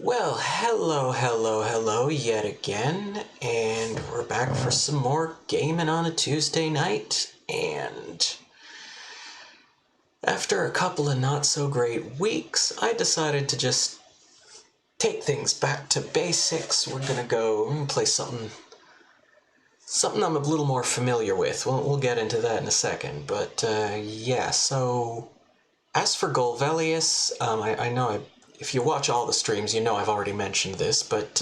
Well, hello yet again, and we're back for some more gaming on a Tuesday night, and after a couple of not so great weeks, I decided to just take things back to basics. We're gonna go play something I'm a little more familiar with. We'll get into that in a second, but yeah, so as for Golvelius, I know if you watch all the streams, you know I've already mentioned this, but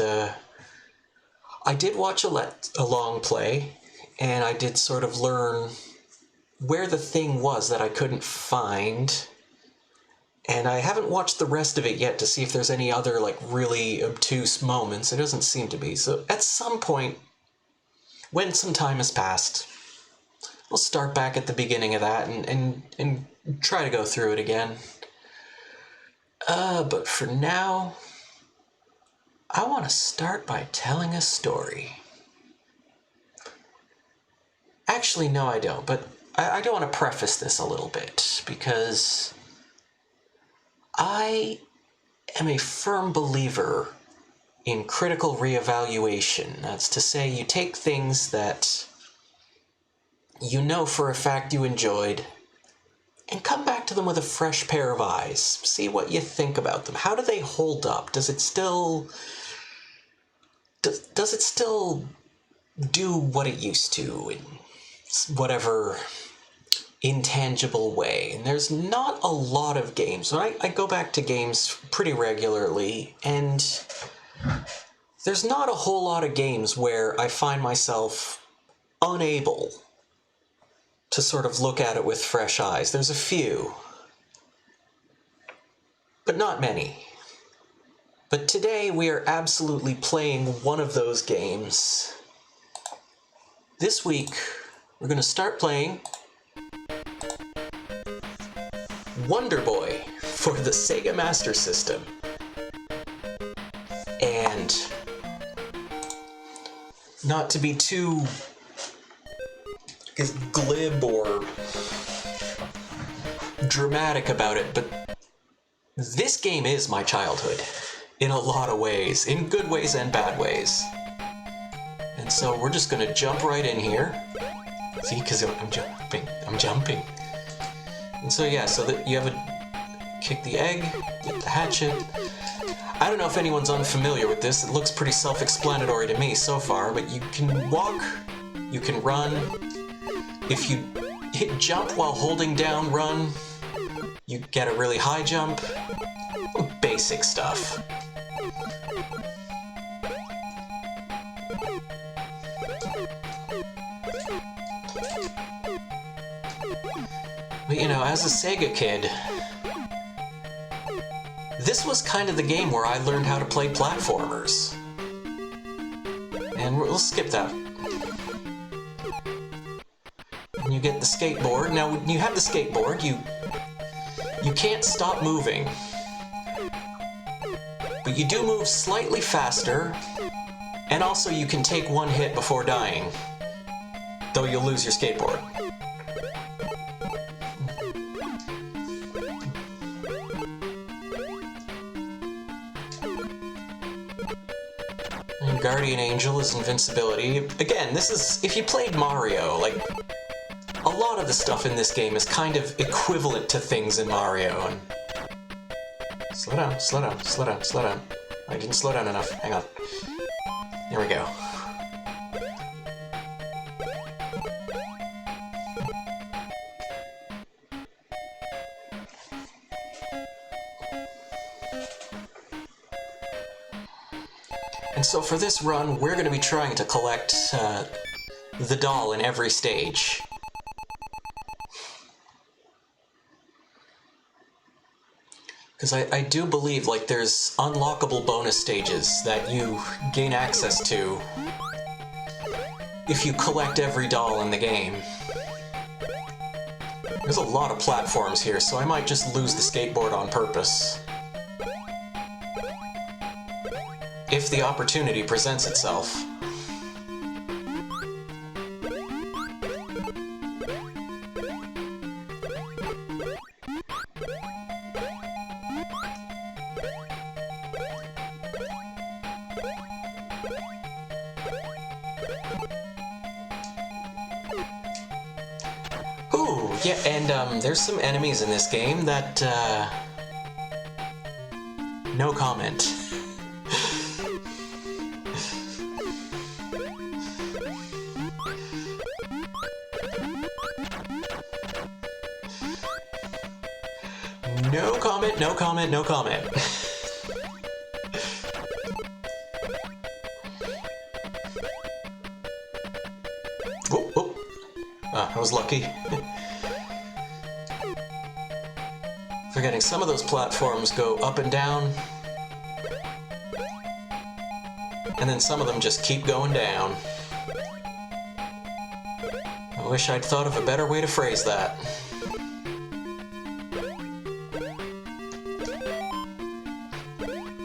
I did watch a long play, and I did sort of learn where the thing was that I couldn't find, and I haven't watched the rest of it yet to see if there's any other like really obtuse moments. It doesn't seem to be. So at some point, when some time has passed, we'll start back at the beginning of that and try to go through it again. But for now, I want to start by telling a story. Actually, no, I don't, but I do want to preface this a little bit, because I am a firm believer in critical reevaluation. That's to say, you take things that you know for a fact you enjoyed, and come back to them with a fresh pair of eyes. See what you think about them. How do they hold up? Does it still do what it used to in whatever intangible way? And there's not a lot of games. I go back to games pretty regularly, and there's not a whole lot of games where I find myself unable to sort of look at it with fresh eyes. There's a few, but not many. But today we are absolutely playing one of those games. This week we're going to start playing Wonder Boy for the Sega Master System. And not to be too glib or dramatic about it, but this game is my childhood in a lot of ways, in good ways and bad ways. And so we're just gonna jump right in here. See, because I'm jumping. And so yeah, so that you have kick the egg, get the hatchet. I don't know if anyone's unfamiliar with this. It looks pretty self-explanatory to me so far, but you can walk, you can run. If you hit jump while holding down run, you get a really high jump. Basic stuff. But you know, as a Sega kid, this was kind of the game where I learned how to play platformers. And we'll skip that. And you get the skateboard. Now, when you have the skateboard, you can't stop moving. But you do move slightly faster, and also you can take one hit before dying, though you'll lose your skateboard. And Guardian Angel is invincibility. Again, this is, if you played Mario, like, a lot of the stuff in this game is kind of equivalent to things in Mario. And slow down. I didn't slow down enough. Hang on. There we go. And so for this run, we're going to be trying to collect the doll in every stage. Because I do believe, like, there's unlockable bonus stages that you gain access to if you collect every doll in the game. There's a lot of platforms here, so I might just lose the skateboard on purpose. If the opportunity presents itself. Yeah, and there's some enemies in this game that, no comment. No comment, no comment, no comment. Whoop, whoop. Ah, I was lucky. Forgetting some of those platforms go up and down, and then some of them just keep going down. I wish I'd thought of a better way to phrase that.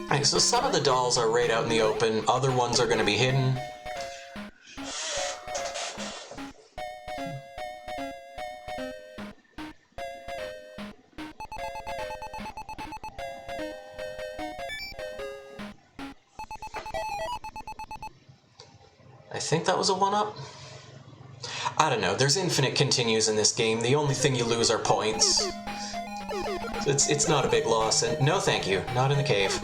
Alright, so some of the dolls are right out in the open, other ones are going to be hidden. I think that was a one-up? I don't know, there's infinite continues in this game. The only thing you lose are points. It's not a big loss, and no thank you, not in the cave.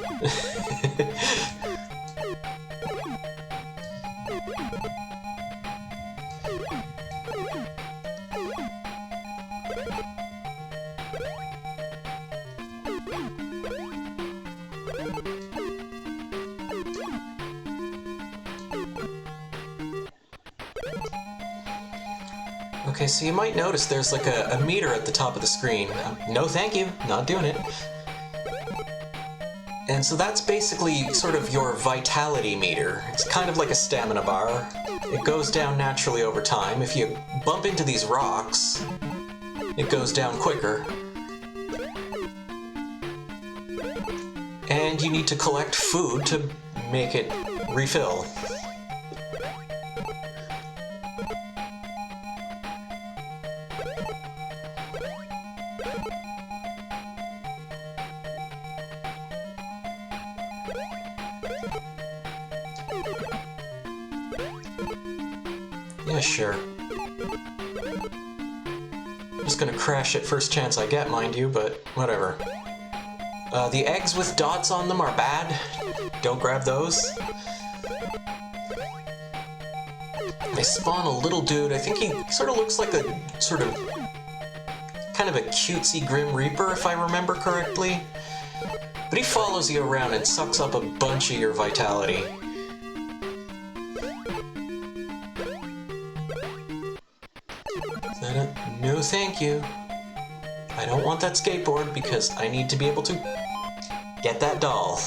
Okay, so you might notice there's like a meter at the top of the screen. No thank you, not doing it. And so that's basically sort of your vitality meter. It's kind of like a stamina bar. It goes down naturally over time. If you bump into these rocks, it goes down quicker. And you need to collect food to make it refill. Yeah, sure. I'm just gonna crash it first chance I get, mind you, but whatever. The eggs with dots on them are bad. Don't grab those. They spawn a little dude. I think he sort of looks like a kind of a cutesy Grim Reaper, if I remember correctly. But he follows you around and sucks up a bunch of your vitality. No thank you. I don't want that skateboard because I need to be able to get that doll.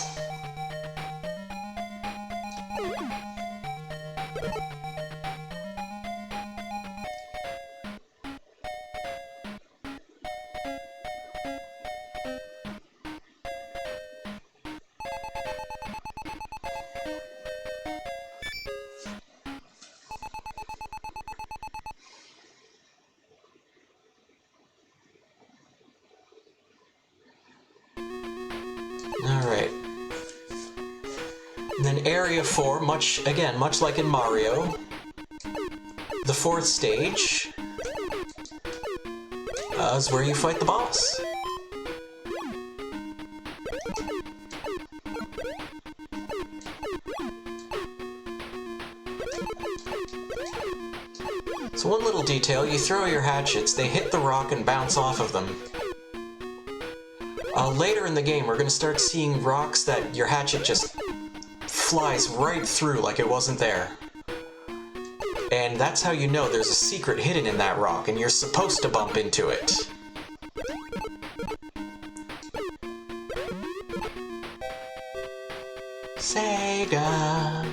Alright. And then Area 4, much like in Mario, the fourth stage is where you fight the boss. So one little detail, you throw your hatchets, they hit the rock and bounce off of them. Later in the game, we're going to start seeing rocks that your hatchet just flies right through like it wasn't there. And that's how you know there's a secret hidden in that rock, and you're supposed to bump into it. Sega!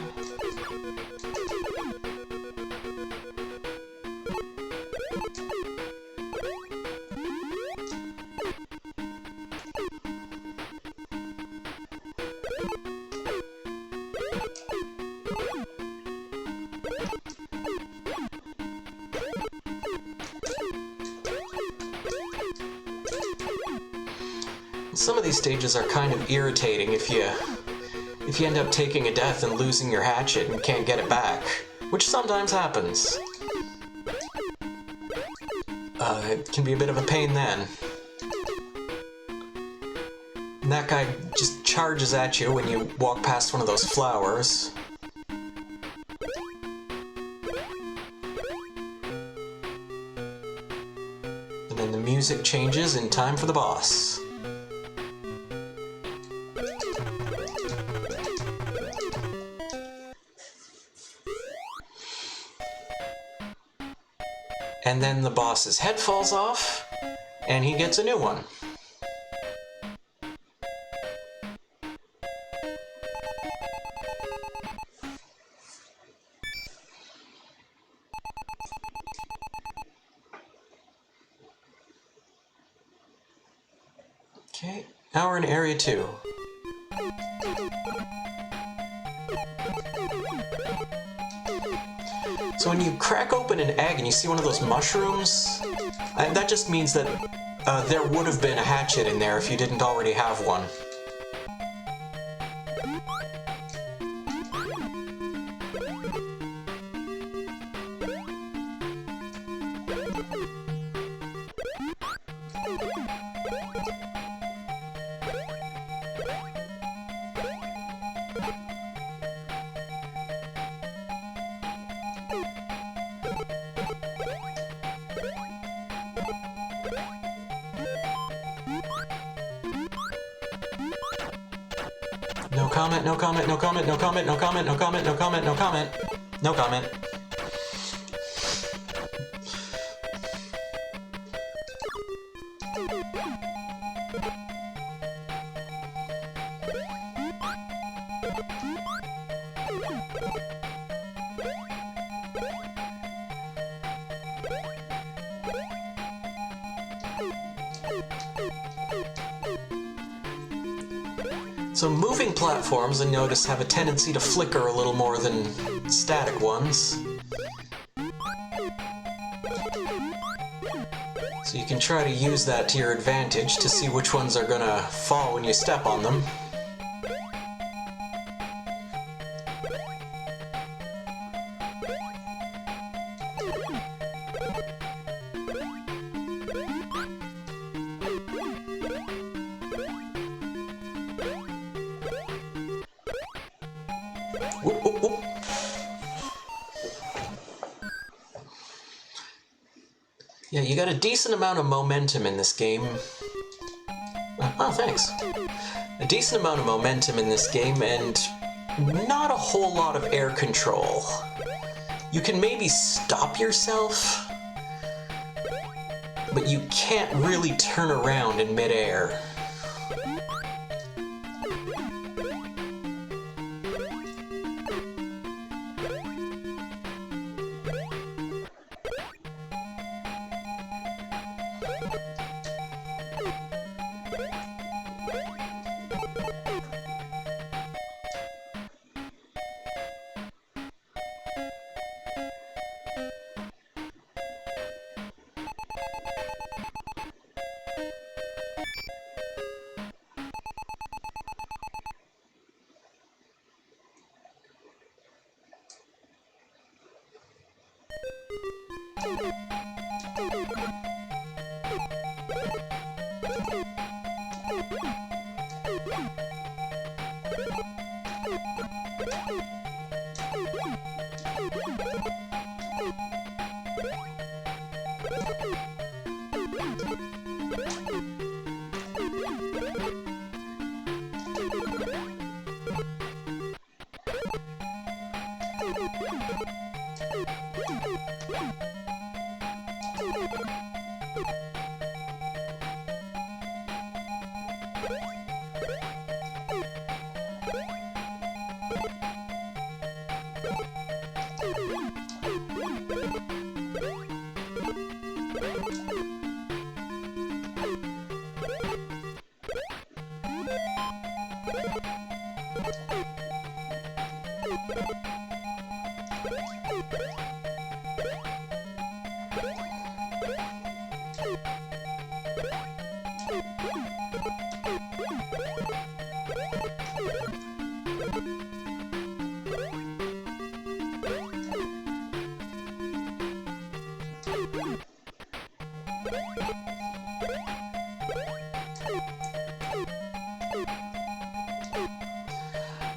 Some of these stages are kind of irritating if you end up taking a death and losing your hatchet and can't get it back, which sometimes happens. it can be a bit of a pain then. And that guy just charges at you when you walk past one of those flowers. And then the music changes in time for the boss. And then the boss's head falls off, and he gets a new one. Okay, now we're in Area 2. So when you crack open an egg and you see one of those mushrooms, that just means that there would have been a hatchet in there if you didn't already have one. No comment, no comment, no comment, no comment, no comment, no comment, no comment, no comment, no comment. So moving platforms, I notice, have a tendency to flicker a little more than static ones. So you can try to use that to your advantage to see which ones are gonna fall when you step on them. Whoop, whoop, whoop. Yeah, you got a decent amount of momentum in this game. Oh, thanks. A decent amount of momentum in this game, and not a whole lot of air control. You can maybe stop yourself, but you can't really turn around in midair.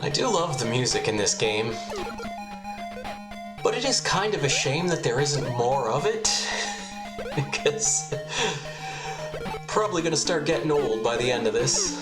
I do love the music in this game, but it is kind of a shame that there isn't more of it, because probably gonna start getting old by the end of this.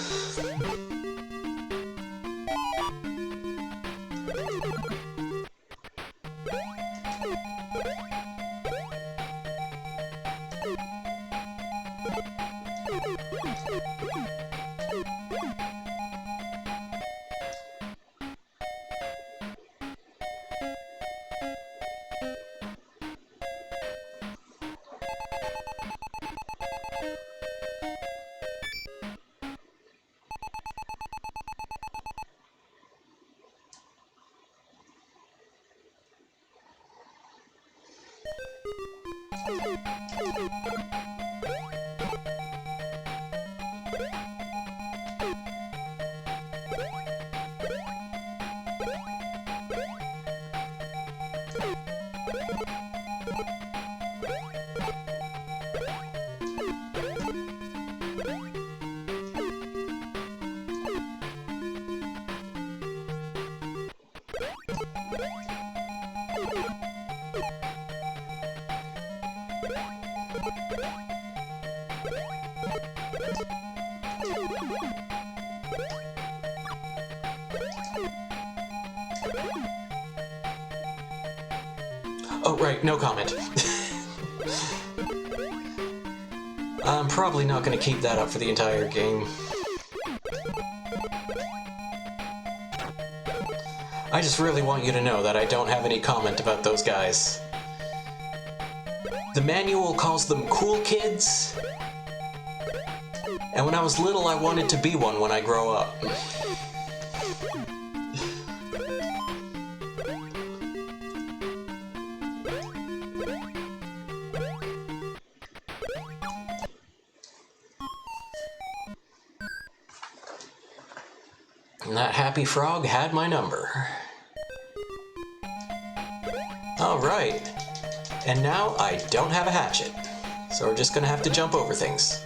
Oh, right, no comment. I'm probably not going to keep that up for the entire game. I just really want you to know that I don't have any comment about those guys. The manual calls them cool kids, and when I was little I wanted to be one when I grow up. And that happy frog had my number. Alright, and now I don't have a hatchet, so we're just gonna have to jump over things.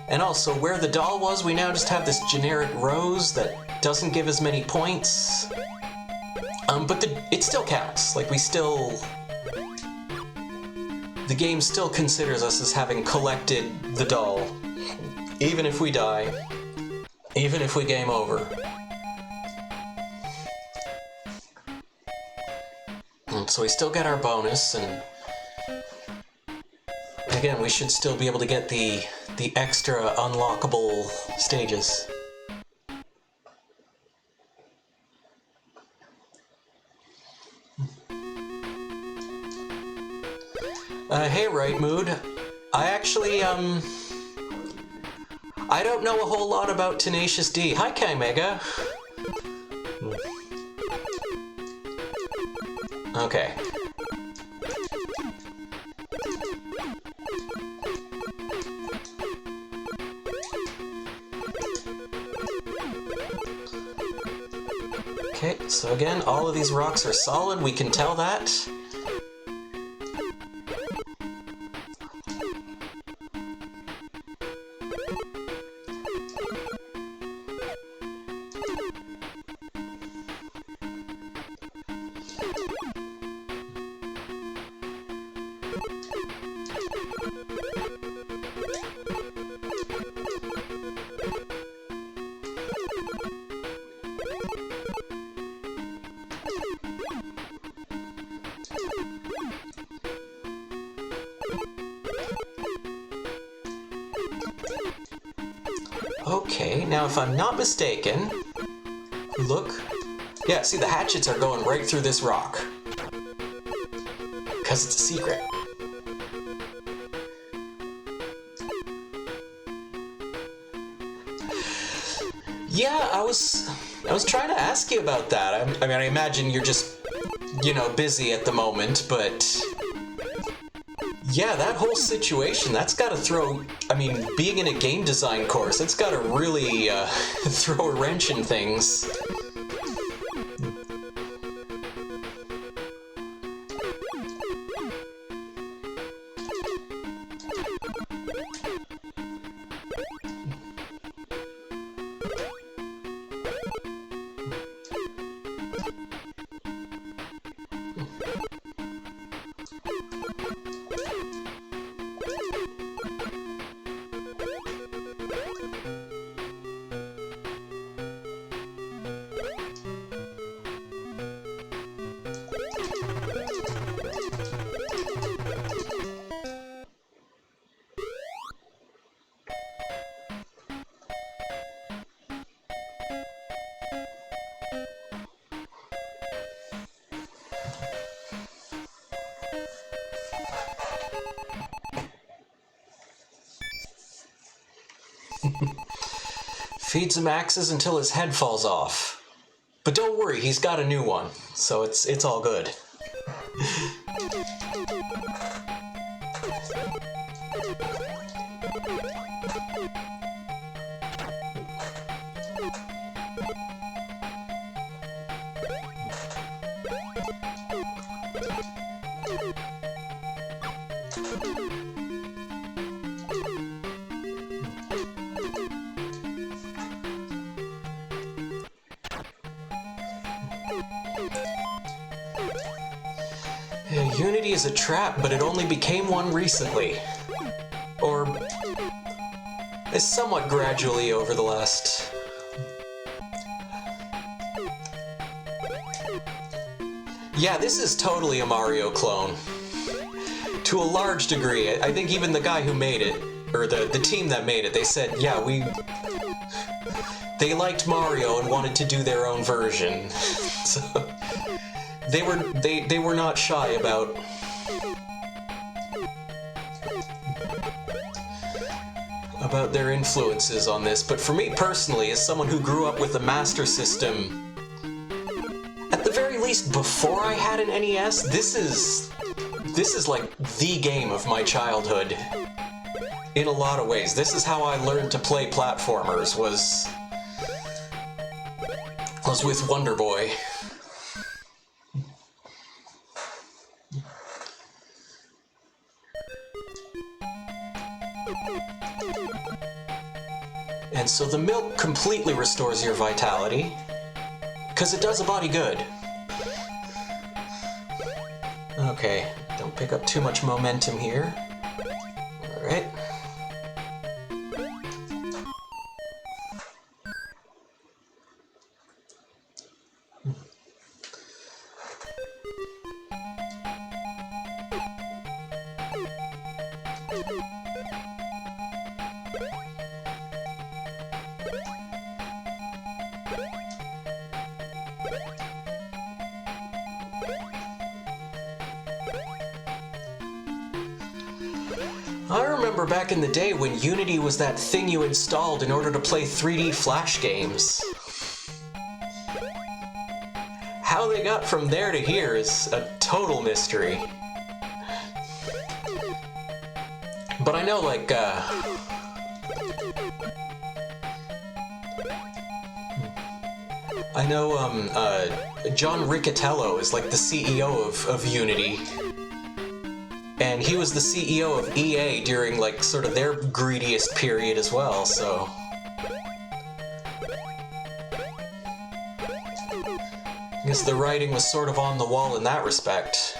And also, where the doll was, we now just have this generic rose that doesn't give as many points. But it still counts. Like, the game still considers us as having collected the doll. Even if we die. Even if we game over. So we still get our bonus, and again, we should still be able to get the extra unlockable stages. Hey, Right Mood. I actually, I don't know a whole lot about Tenacious D. Hi, K-Mega. Okay. Okay, so again, all of these rocks are solid, we can tell that. Okay, now if I'm not mistaken, look. Yeah, see, the hatchets are going right through this rock. Because it's a secret. Yeah, I was trying to ask you about that. I mean, I imagine you're just, busy at the moment, but yeah, that whole situation, that's got to throw, being in a game design course, it's got to really throw a wrench in things. Feeds him axes until his head falls off. But don't worry, he's got a new one, so it's all good. Unity is a trap, but it only became one recently. Or is somewhat gradually over the last... Yeah, this is totally a Mario clone. To a large degree. I think even the guy who made it, or the team that made it, they said, yeah, they liked Mario and wanted to do their own version. So they were not shy about their influences on this, but for me personally, as someone who grew up with the Master System, at the very least before I had an NES, this is like the game of my childhood. In a lot of ways. This is how I learned to play platformers, was with Wonder Boy. And so the milk completely restores your vitality, because it does a body good. Okay, don't pick up too much momentum here. Alright. I remember back in the day when Unity was that thing you installed in order to play 3D Flash games. How they got from there to here is a total mystery. But I know, like, John Riccatello is like the CEO of Unity. And he was the CEO of EA during, like, sort of their greediest period as well, so... I guess the writing was sort of on the wall in that respect.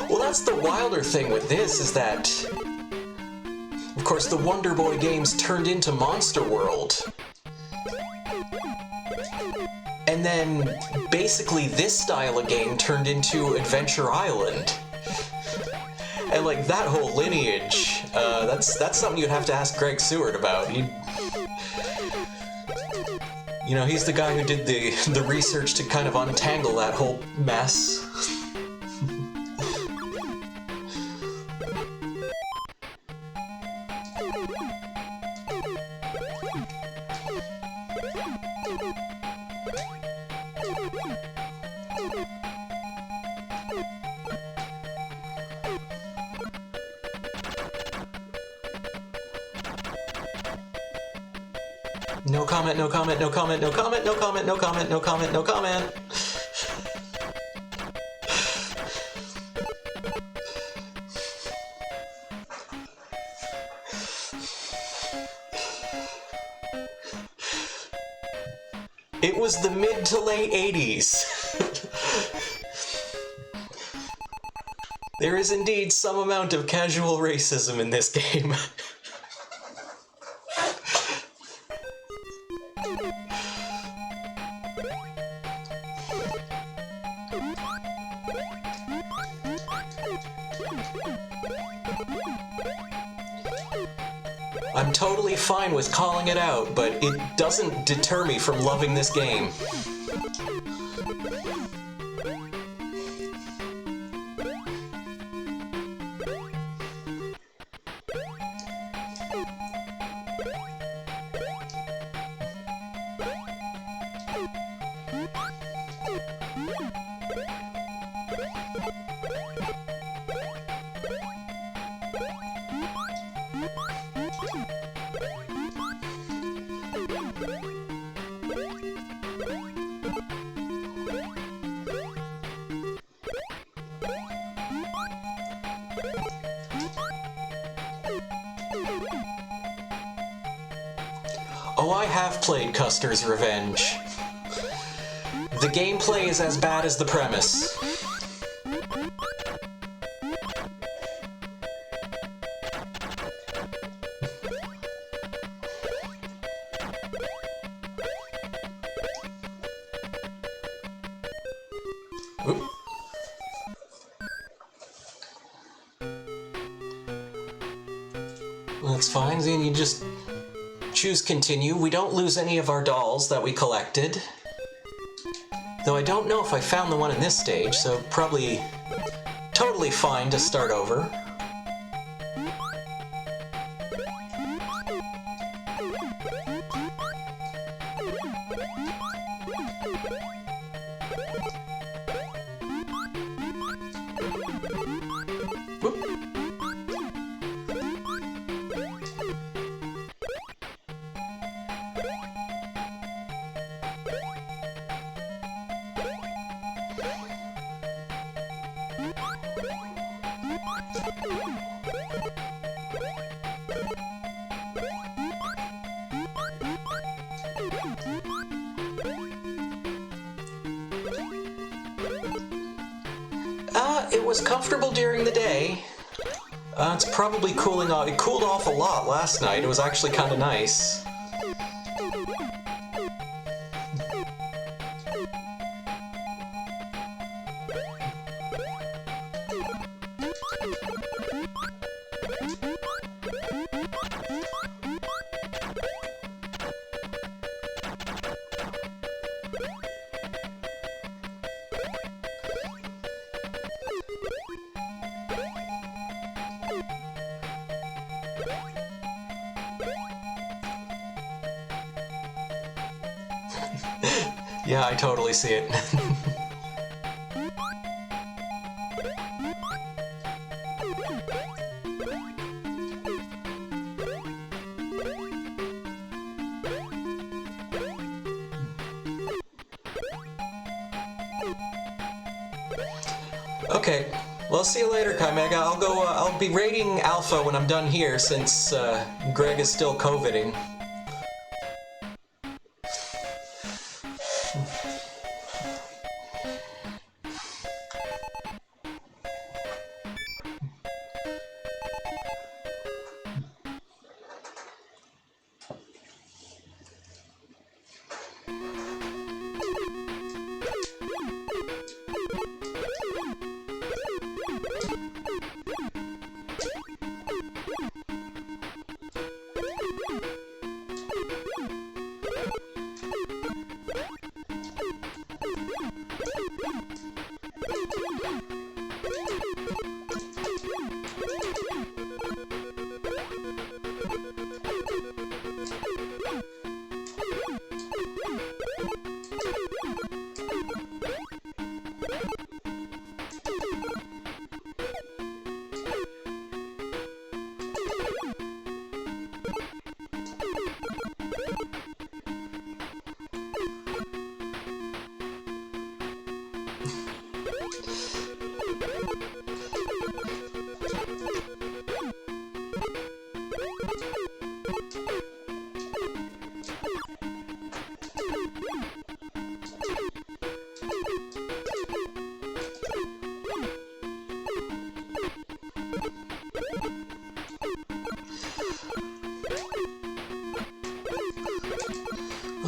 Well, that's the wilder thing with this, is that, of course, the Wonder Boy games turned into Monster World. And then, basically, this style of game turned into Adventure Island. And, like, that whole lineage, that's something you'd have to ask Greg Seward about. You know, he's the guy who did the research to kind of untangle that whole mess. No comment, no comment, no comment, no comment, no comment, no comment, no comment, no comment. It was the mid to late 80s. There is indeed some amount of casual racism in this game. I'm totally fine with calling it out, but it doesn't deter me from loving this game. Oh, I have played Custer's Revenge. The gameplay is as bad as the premise. Oop. That's fine, then you just choose continue. We don't lose any of our dolls that we collected. Though I don't know if I found the one in this stage, so probably totally fine to start over. Whoop. It was comfortable during the day. It's probably cooling off. It cooled off a lot last night. It was actually kind of nice. Yeah, I totally see it. Okay, well, see you later, Chimega. I'll go. I'll be raiding Alpha when I'm done here, since Greg is still COVIDing.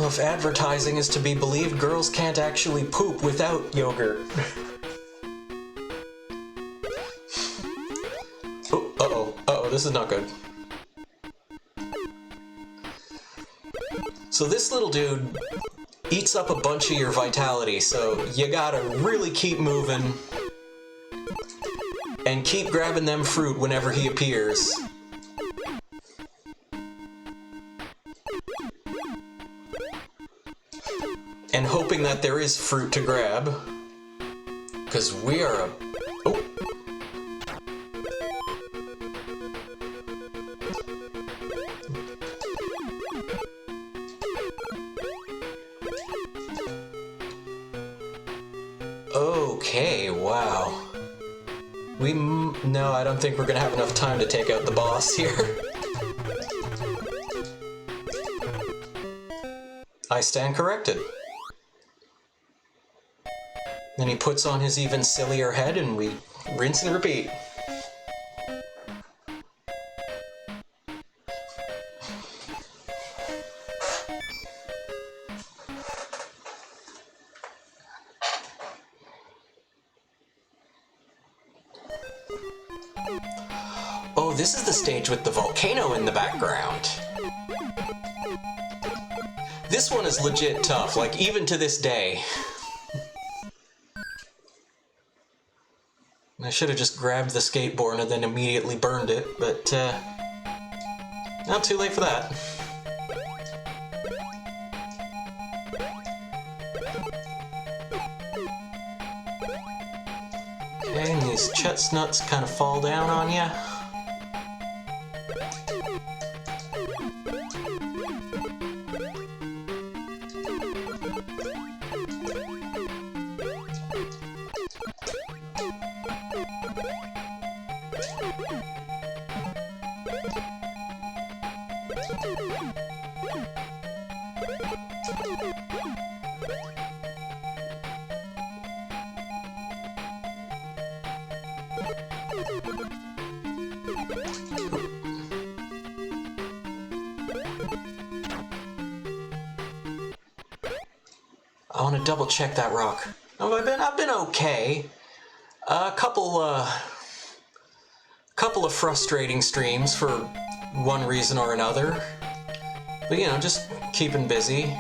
Well, if advertising is to be believed, girls can't actually poop without yogurt. Oh, uh-oh, uh-oh, this is not good. So this little dude eats up a bunch of your vitality, so you gotta really keep moving and keep grabbing them fruit whenever he appears. And hoping that there is fruit to grab, because we are a... Oh! Okay, wow. No, I don't think we're gonna have enough time to take out the boss here. I stand corrected. Then he puts on his even sillier head and we rinse and repeat. Oh, this is the stage with the volcano in the background. This one is legit tough, like even to this day. I should have just grabbed the skateboard and then immediately burned it, but not too late for that. Okay, and these chestnuts kind of fall down on you. I want to double check that rock. I've been okay. A couple of frustrating streams for one reason or another. But you know, just keeping busy.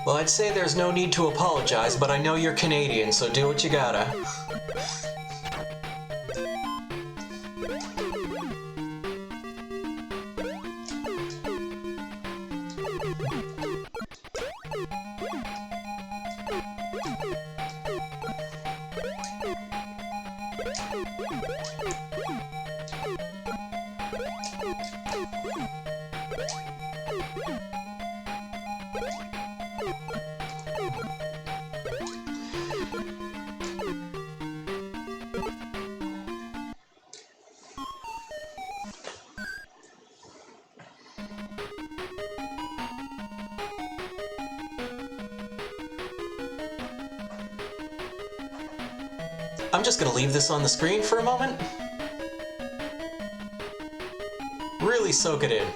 Well, I'd say there's no need to apologize, but I know you're Canadian, so do what you gotta. I'm just gonna leave this on the screen for a moment. Really soak it in.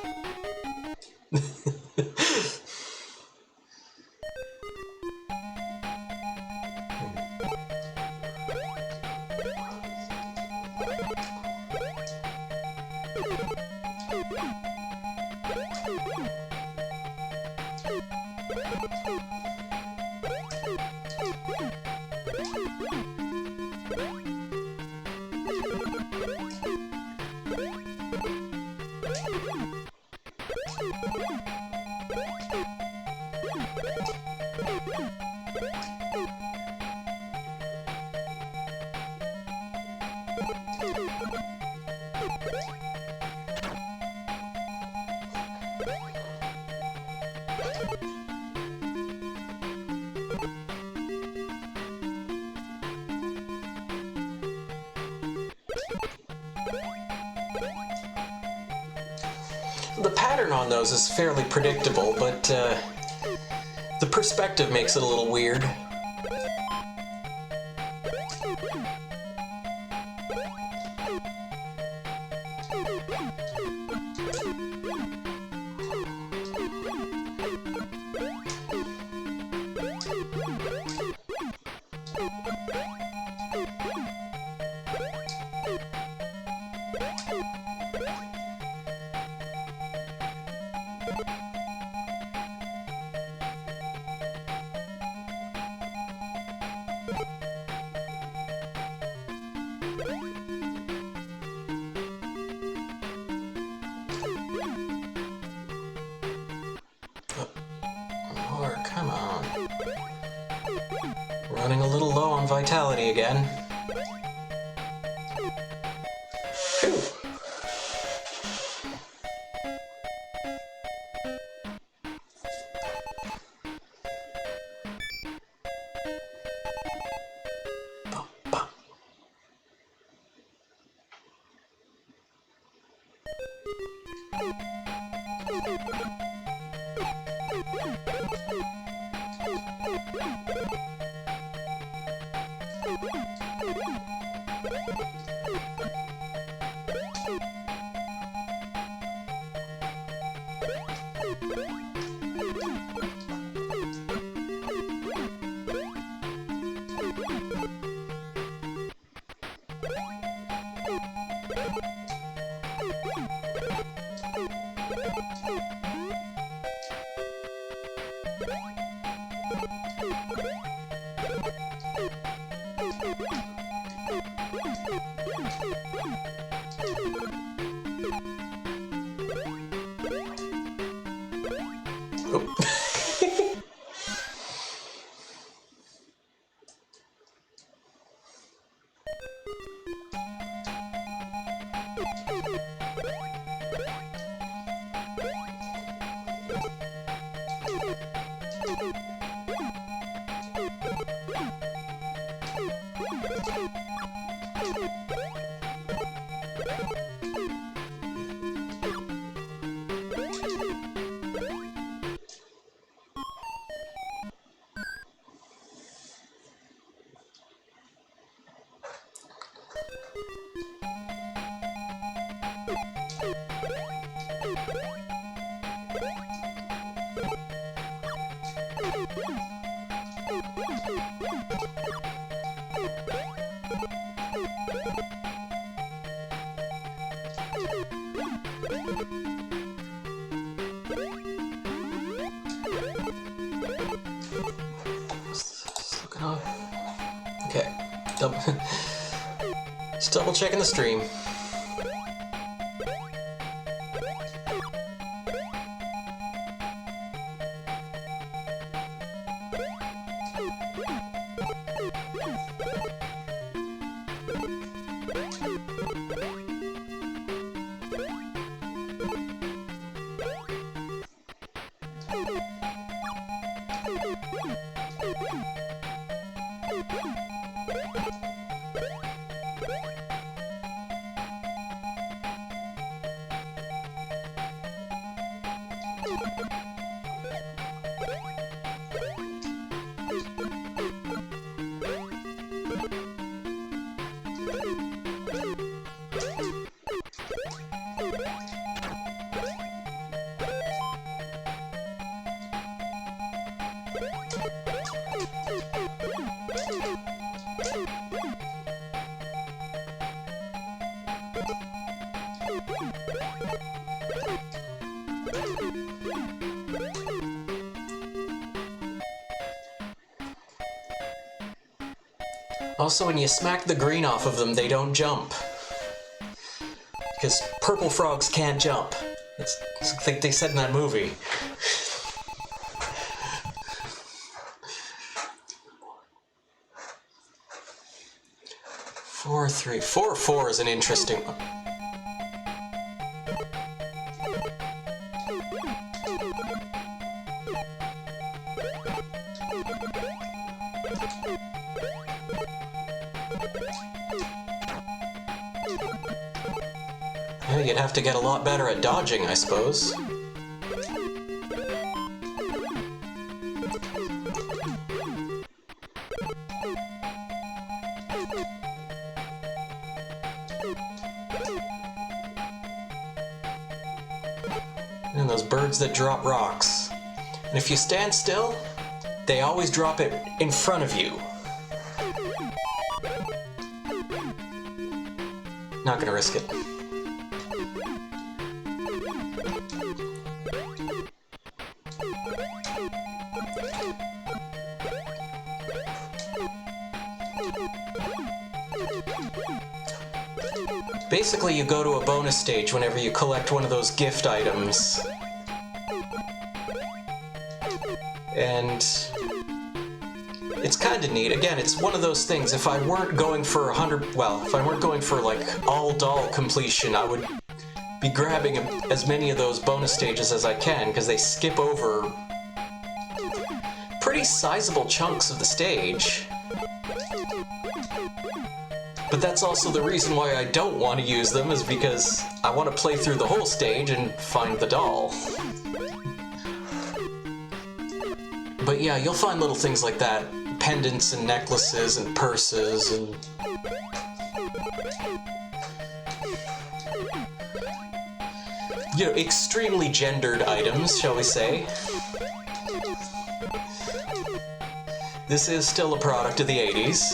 pattern on those is fairly predictable, but the perspective makes it a little weird. Lord, come on. Running a little low on vitality again. Phew. Bop, bop. Okay, just double checking the stream. Also, when you smack the green off of them, they don't jump. Because purple frogs can't jump. It's like they said in that movie. Four, 3. 4, 4 is an interesting one. Yeah, you'd have to get a lot better at dodging, I suppose. those birds that drop rocks. And if you stand still, they always drop it in front of you. Not gonna risk it. Basically, you go to a bonus stage whenever you collect one of those gift items. And it's kind of neat. Again, it's one of those things, if I weren't going for if I weren't going for like all doll completion, I would be grabbing as many of those bonus stages as I can, because they skip over pretty sizable chunks of the stage. But that's also the reason why I don't want to use them, is because I want to play through the whole stage and find the doll. But yeah, you'll find little things like that. Pendants and necklaces and purses and... you know, extremely gendered items, shall we say. This is still a product of the 80s.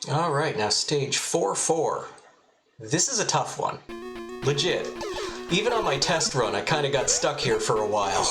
Alright, now stage 4-4. This is a tough one. Legit. Even on my test run, I kinda got stuck here for a while.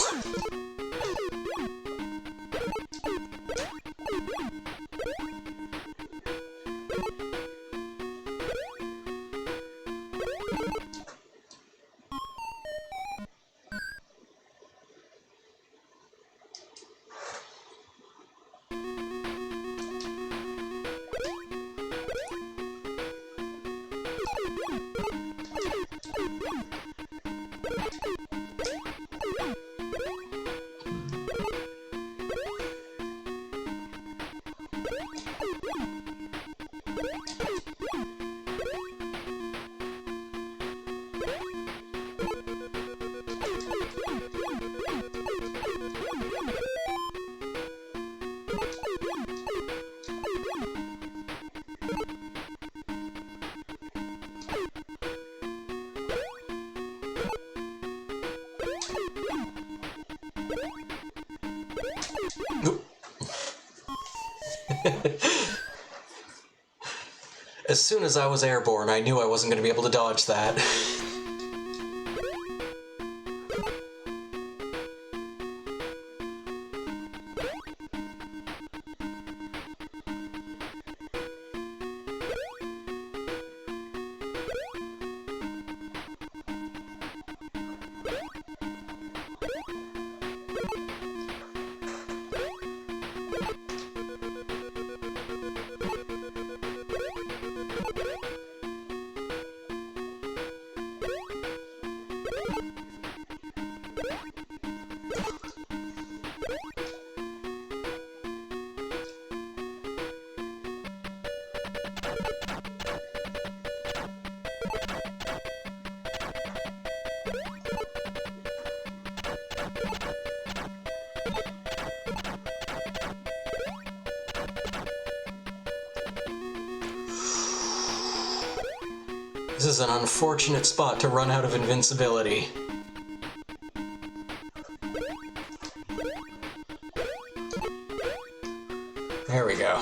As soon as I was airborne, I knew I wasn't going to be able to dodge that. This is an unfortunate spot to run out of invincibility. There we go.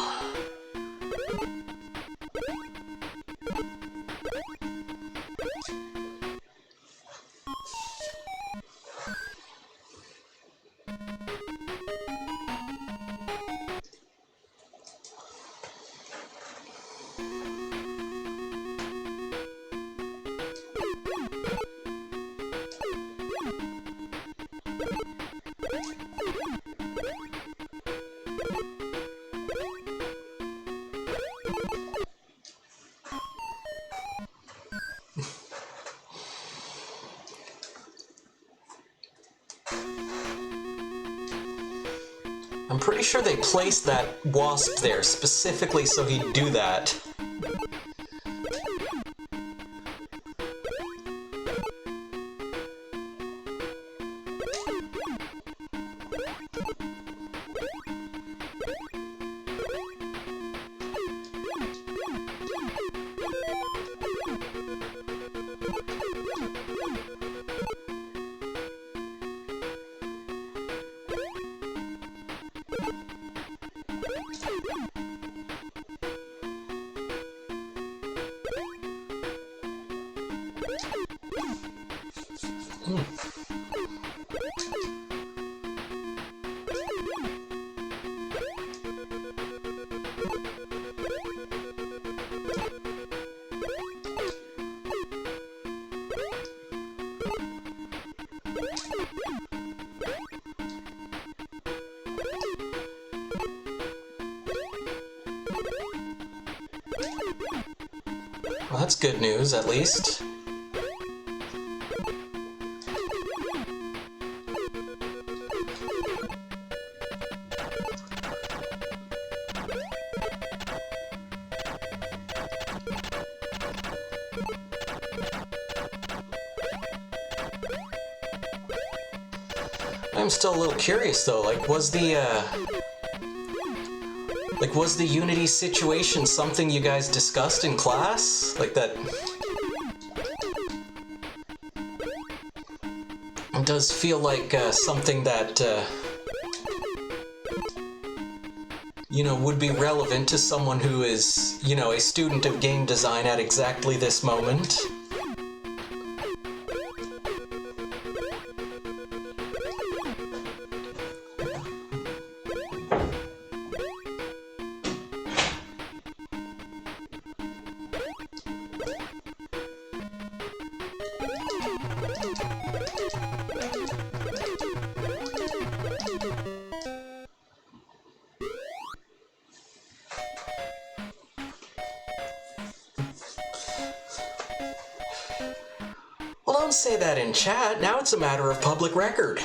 I'm pretty sure they placed that wasp there specifically so he'd do that. Well, that's good news, at least. I'm still a little curious though, like was the Unity situation something you guys discussed in class? Like that... It does feel like something that, you know, would be relevant to someone who is, you know, a student of game design at exactly this moment. Well, don't say that in chat. Now it's a matter of public record.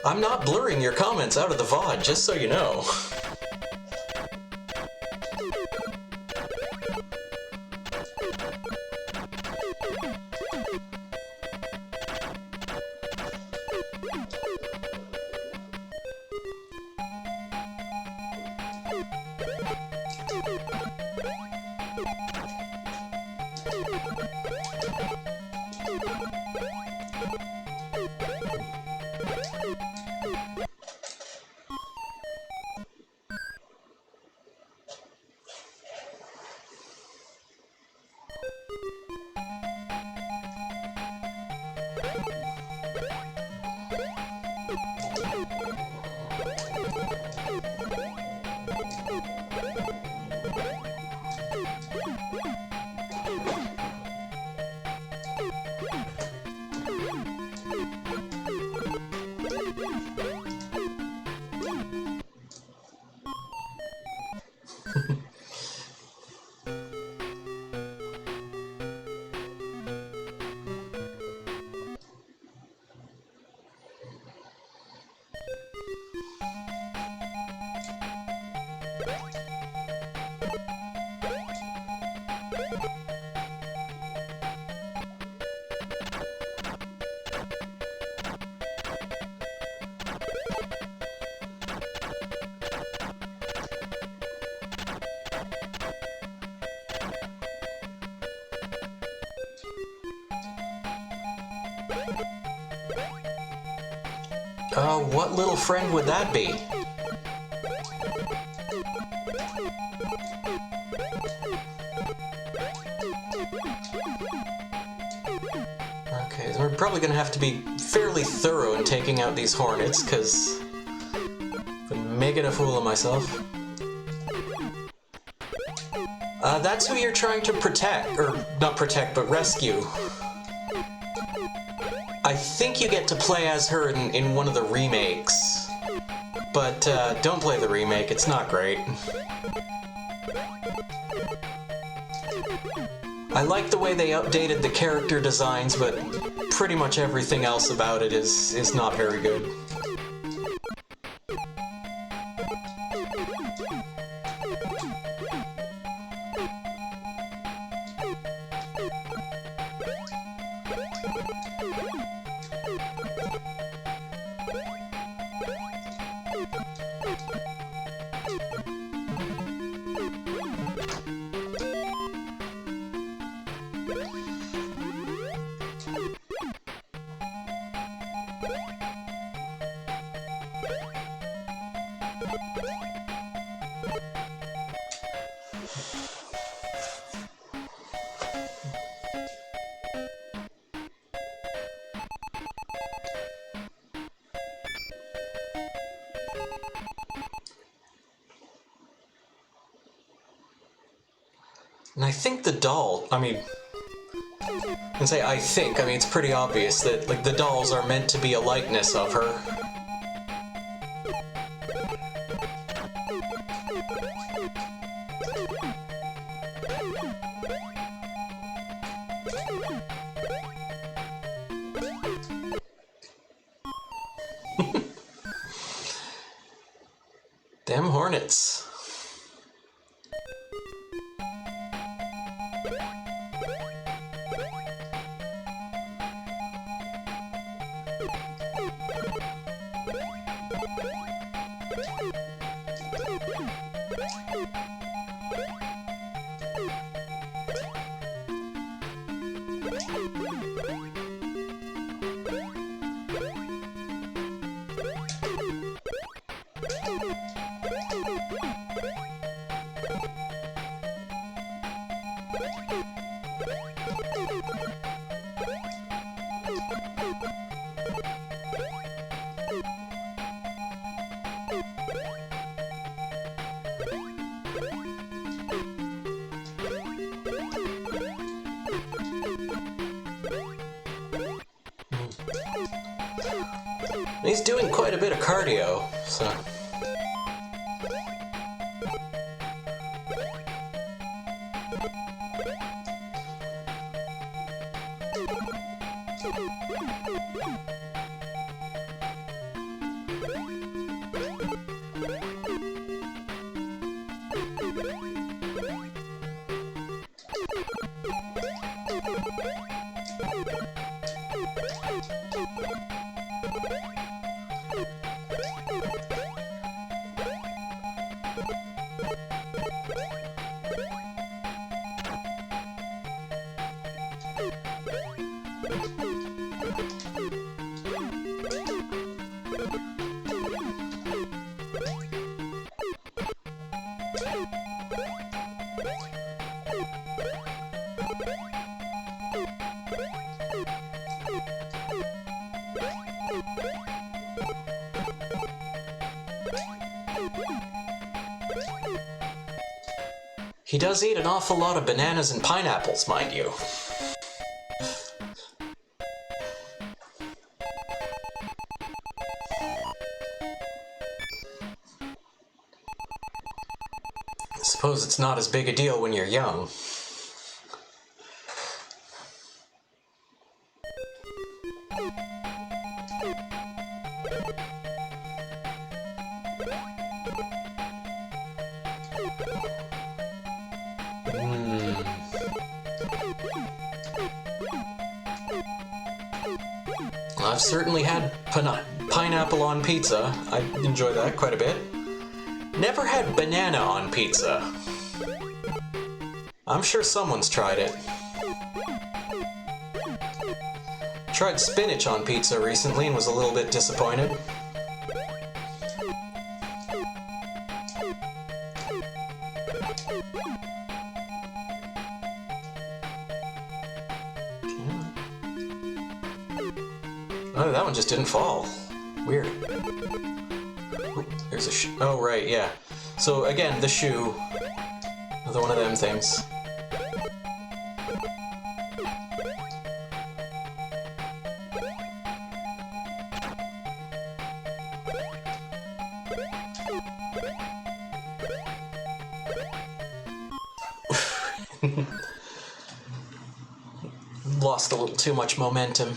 I'm not blurring your comments out of the VOD, just so you know. What little friend would that be? Okay, we're probably gonna have to be fairly thorough in taking out these hornets, because I've been making a fool of myself. That's who you're trying to protect, or not protect, but rescue. I think you get to play as her in one of the remakes. But don't play the remake, it's not great. I like the way they updated the character designs, but pretty much everything else about it is not very good. And I think the doll, I mean, it's pretty obvious that, like, the dolls are meant to be a likeness of her. Damn hornets. He's doing quite a bit of cardio, so... He does eat an awful lot of bananas and pineapples, mind you. I suppose it's not as big a deal when you're young. I've certainly had pineapple on pizza. I enjoy that quite a bit. Never had banana on pizza. I'm sure someone's tried it. Tried spinach on pizza recently and was a little bit disappointed. Oh, that one just didn't fall. Weird. Ooh, there's a shoe. Oh, right, yeah. So, again, the shoe. Another one of them things. lost a little too much momentum.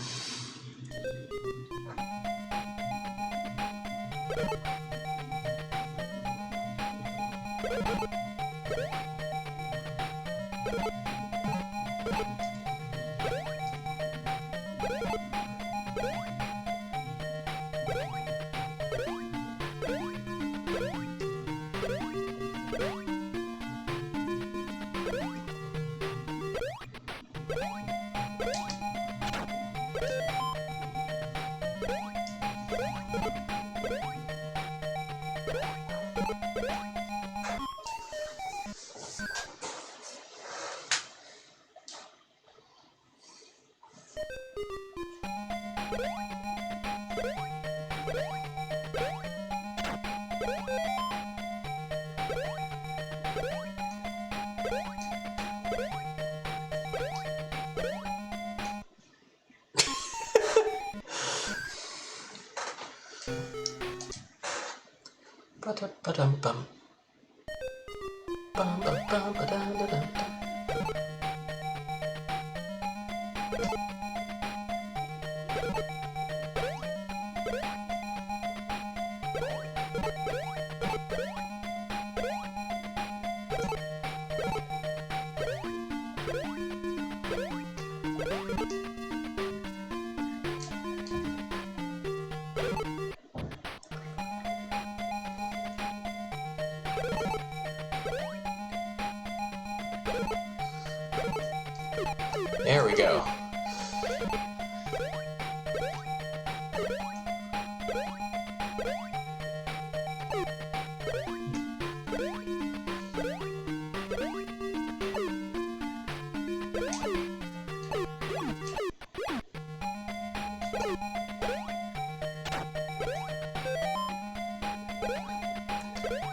Ba-da-ba-dum-bum. Bum-bum-bum-ba-dum-da-dum-dum. There we go.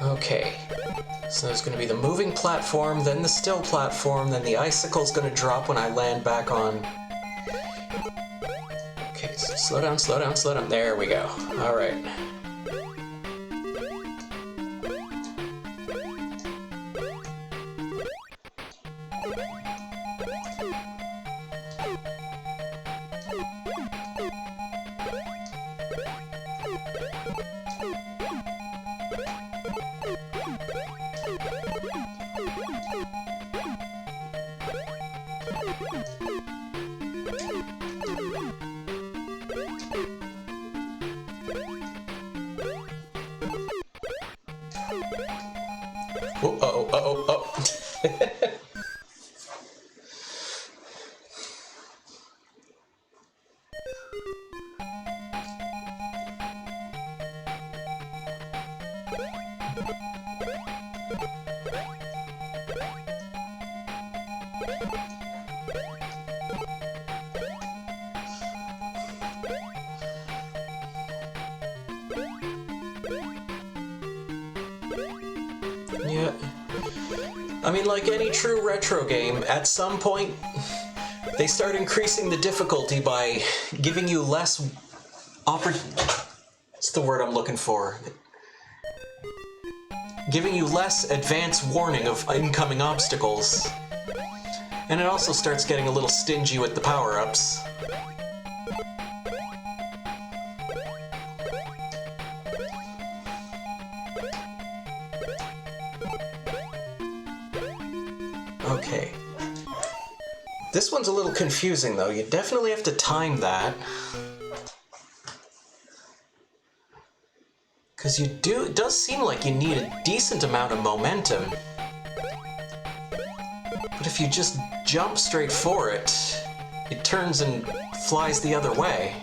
Okay, so there's going to be the moving platform, then the still platform, then the icicle's going to drop when I land back on. Okay, so slow down, slow down, slow down. There we go. All right. Oh, uh-oh, uh-oh, oh. Yeah. I mean, like any true retro game, at some point, they start increasing the difficulty by giving you less what's the word I'm looking for? Giving you less advance warning of incoming obstacles. And it also starts getting a little stingy with the power-ups. Okay. This one's a little confusing, though. You definitely have to time that. Because it does seem like you need a decent amount of momentum. But if you just jump straight for it, it turns and flies the other way.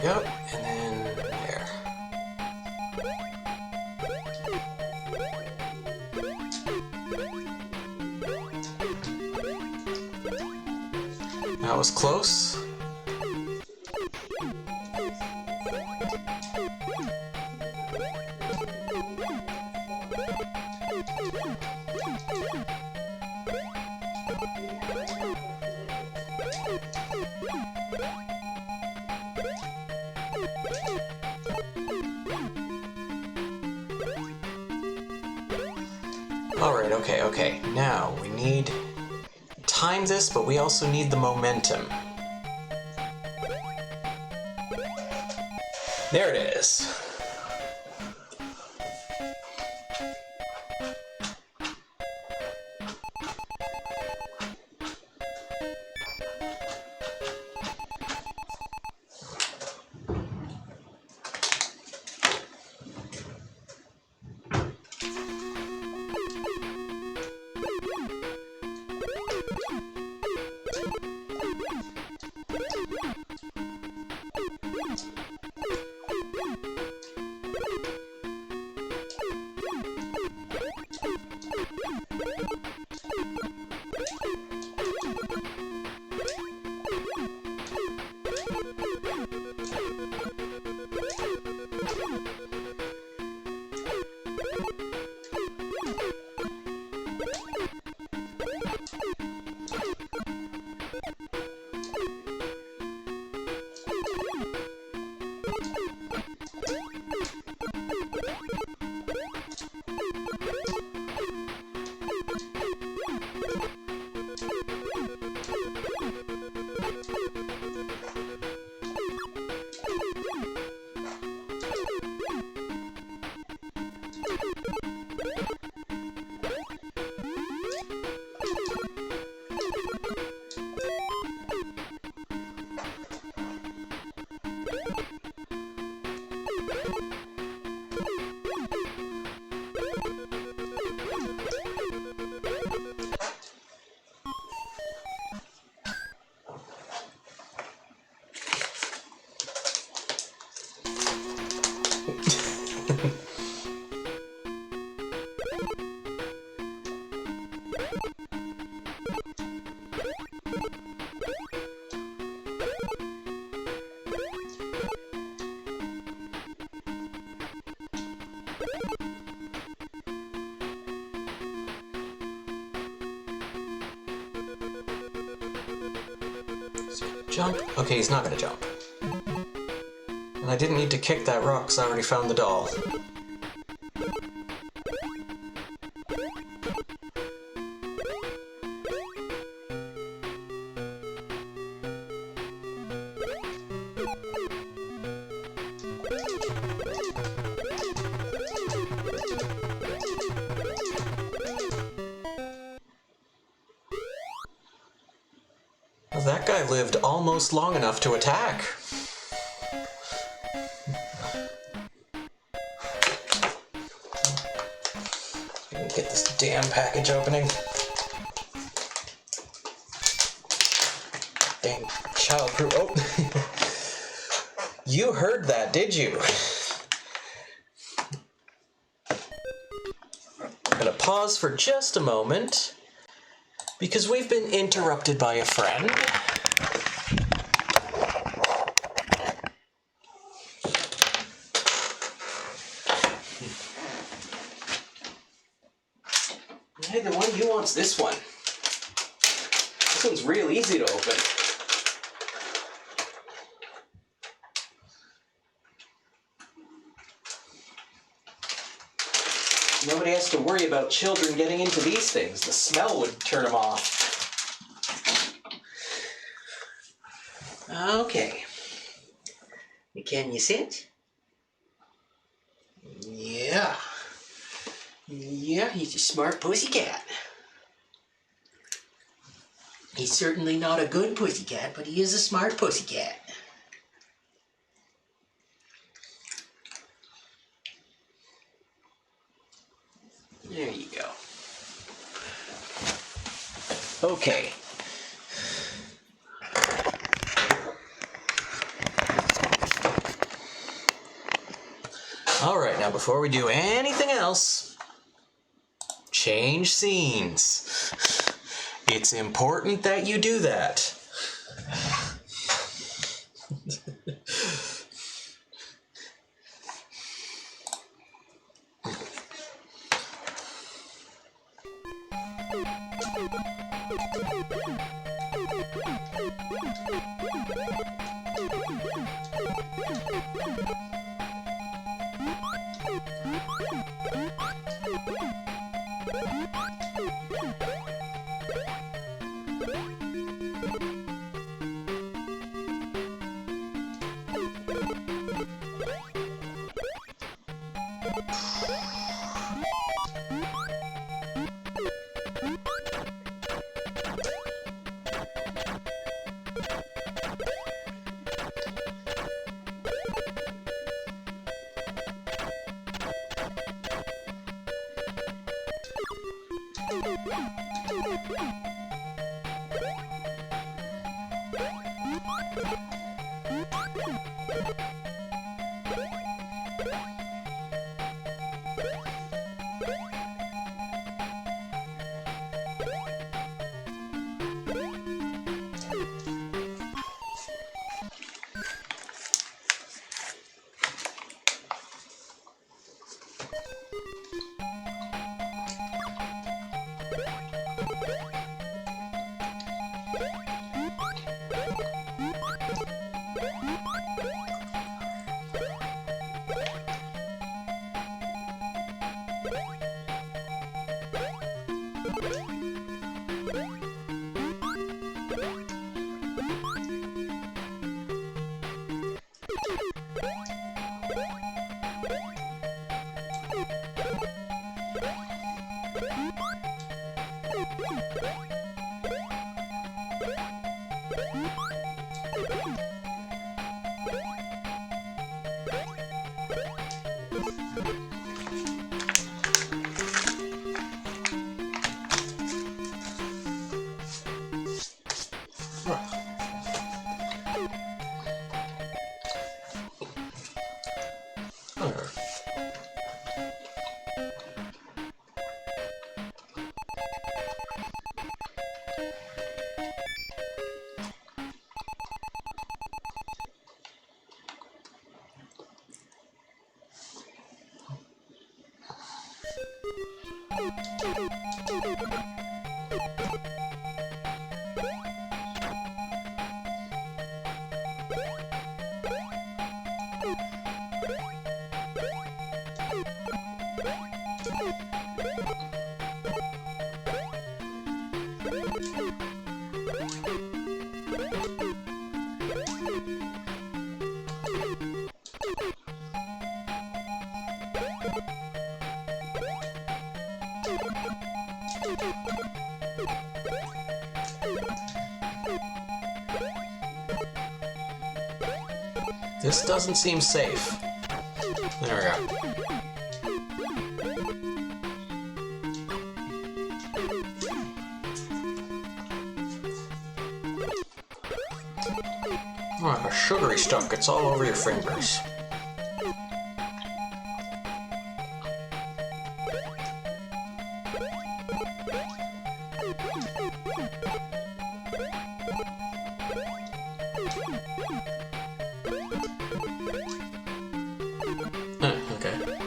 Yep, and then there. That was close. Alright, okay. Now, we need... time this, but we also need the momentum. There it is. Jump? Okay, he's not gonna jump. And I didn't need to kick that rock because I already found the doll. That guy lived almost long enough to attack. Get this damn package opening. Dang childproof. Oh, you heard that, did you? I'm gonna pause for just a moment because we've been interrupted by a friend. Hey, the one you want's this one. This one's real easy to open. Nobody has to worry about children getting into these things. The smell would turn them off. Okay. Can you sit? Yeah. Yeah, he's a smart pussycat. He's certainly not a good pussycat, but he is a smart pussycat. There you go. Okay. Now, before we do anything else, change scenes. It's important that you do that. This doesn't seem safe. There we go. Oh, the sugary stuff gets all over your fingers. Okay.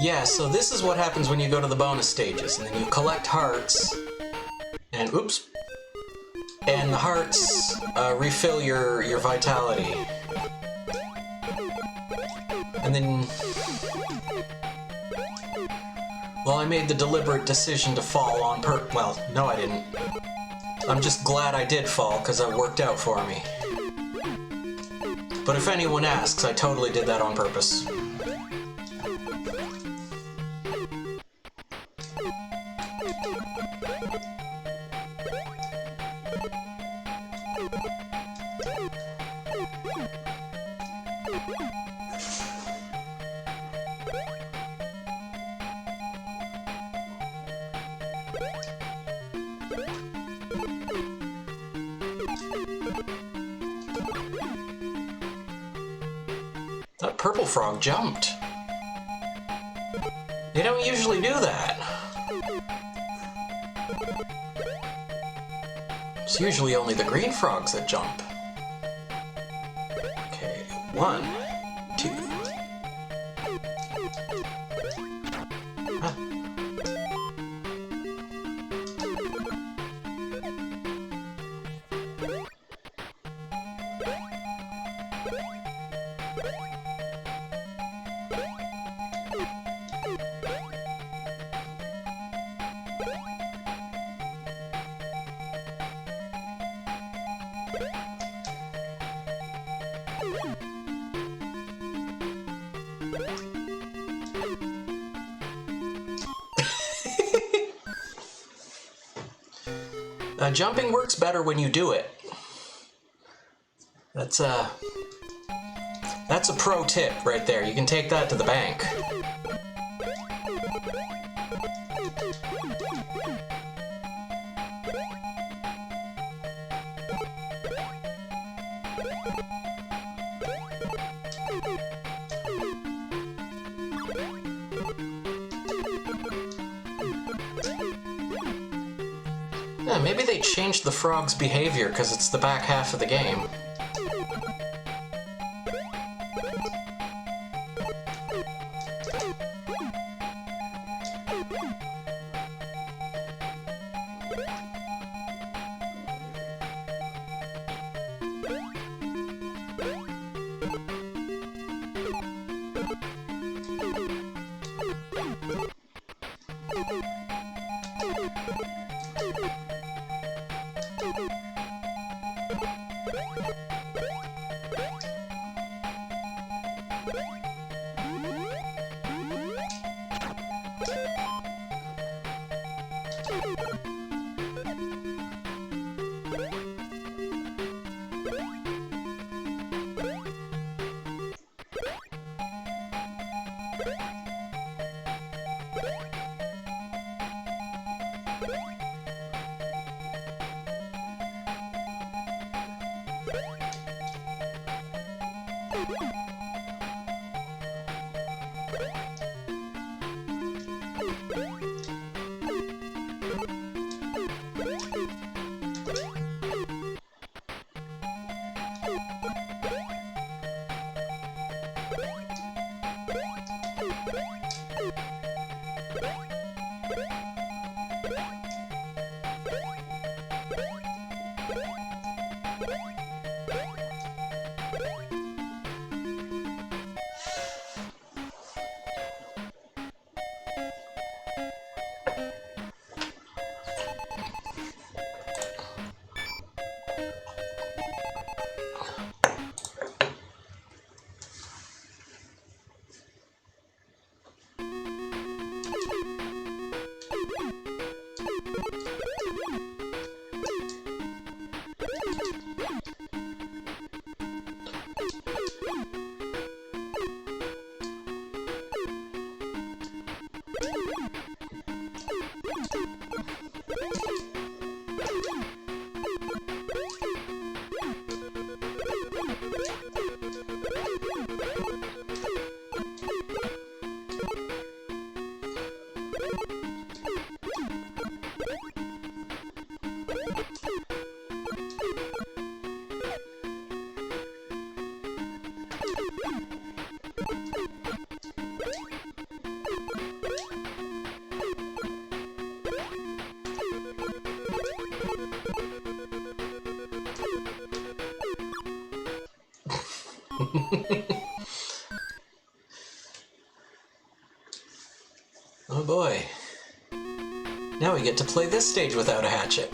Yeah, so this is what happens when you go to the bonus stages, and then you collect hearts, and oops, and the hearts refill your vitality. And then, well, I made the deliberate decision to fall on well, no I didn't. I'm just glad I did fall, because it worked out for me. But if anyone asks, I totally did that on purpose. That purple frog jumped. They don't usually do that. It's usually only the green frogs that jump. Okay, 1, 2. Ah. Jumping works better when you do it. That's a pro tip right there. You can take that to the bank. Yeah, maybe they changed the frog's behavior because it's the back half of the game. Oh boy. Now we get to play this stage without a hatchet.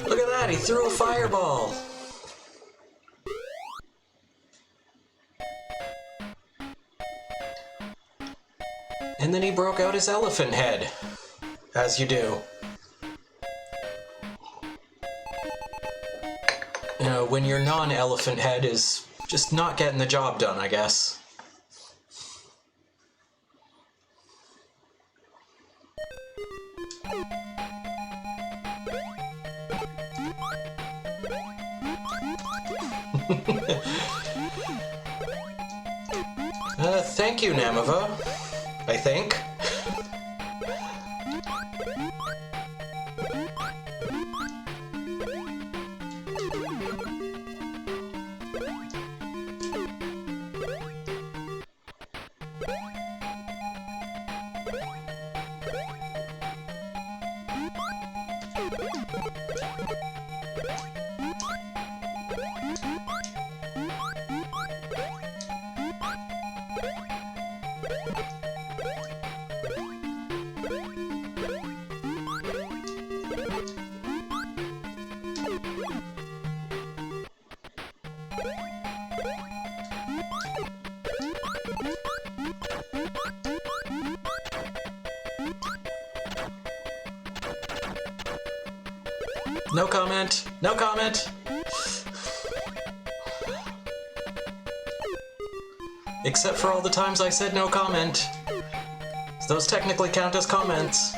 Look at that, he threw a fireball! And then he broke out his elephant head. As you do. You know, when your non-elephant head is just not getting the job done, I guess. Thank you, Namava. I think. No comment. No comment. Except for all the times I said no comment. Those technically count as comments.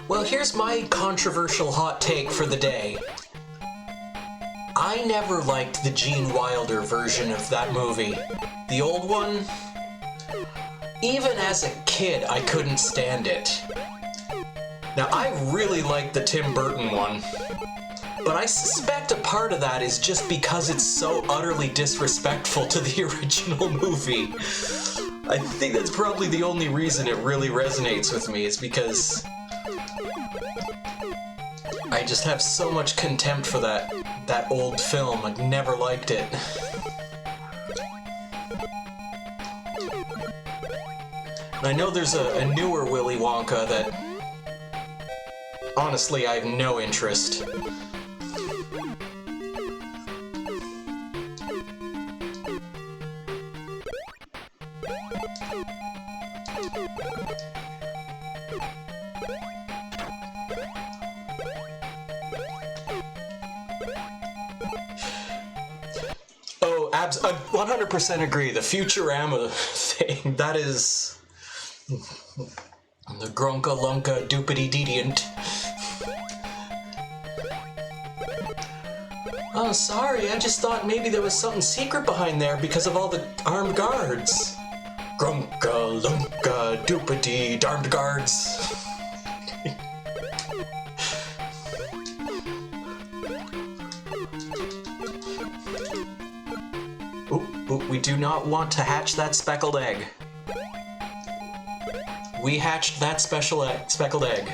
Well, here's my controversial hot take for the day. I never liked the Gene Wilder version of that movie. The old one? Even as a kid, I couldn't stand it. Now, I really like the Tim Burton one, but I suspect a part of that is just because it's so utterly disrespectful to the original movie. I think that's probably the only reason it really resonates with me, is because I just have so much contempt for that old film. I never liked it. I know there's a newer Willy Wonka that, honestly, I have no interest. 100% agree. The Futurama thing, that is... The Grunka Lunka Doopity Deviant. Oh, sorry, I just thought maybe there was something secret behind there because of all the armed guards. Grunka Lunka Doopity Darmed Guards. Ooh, we do not want to hatch that speckled egg. We hatched that speckled egg.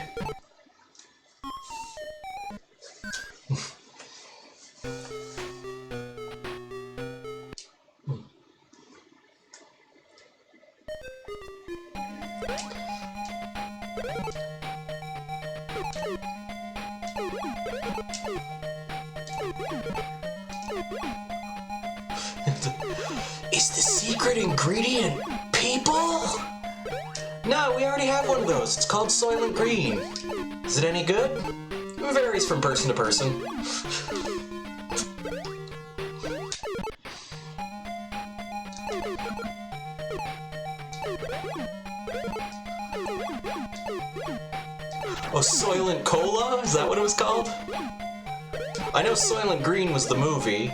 Is the secret ingredient people? No, we already have one of those. It's called Soylent Green. Is it any good? It varies from person to person. Oh, Soylent Cola? Is that what it was called? I know Soylent Green was the movie.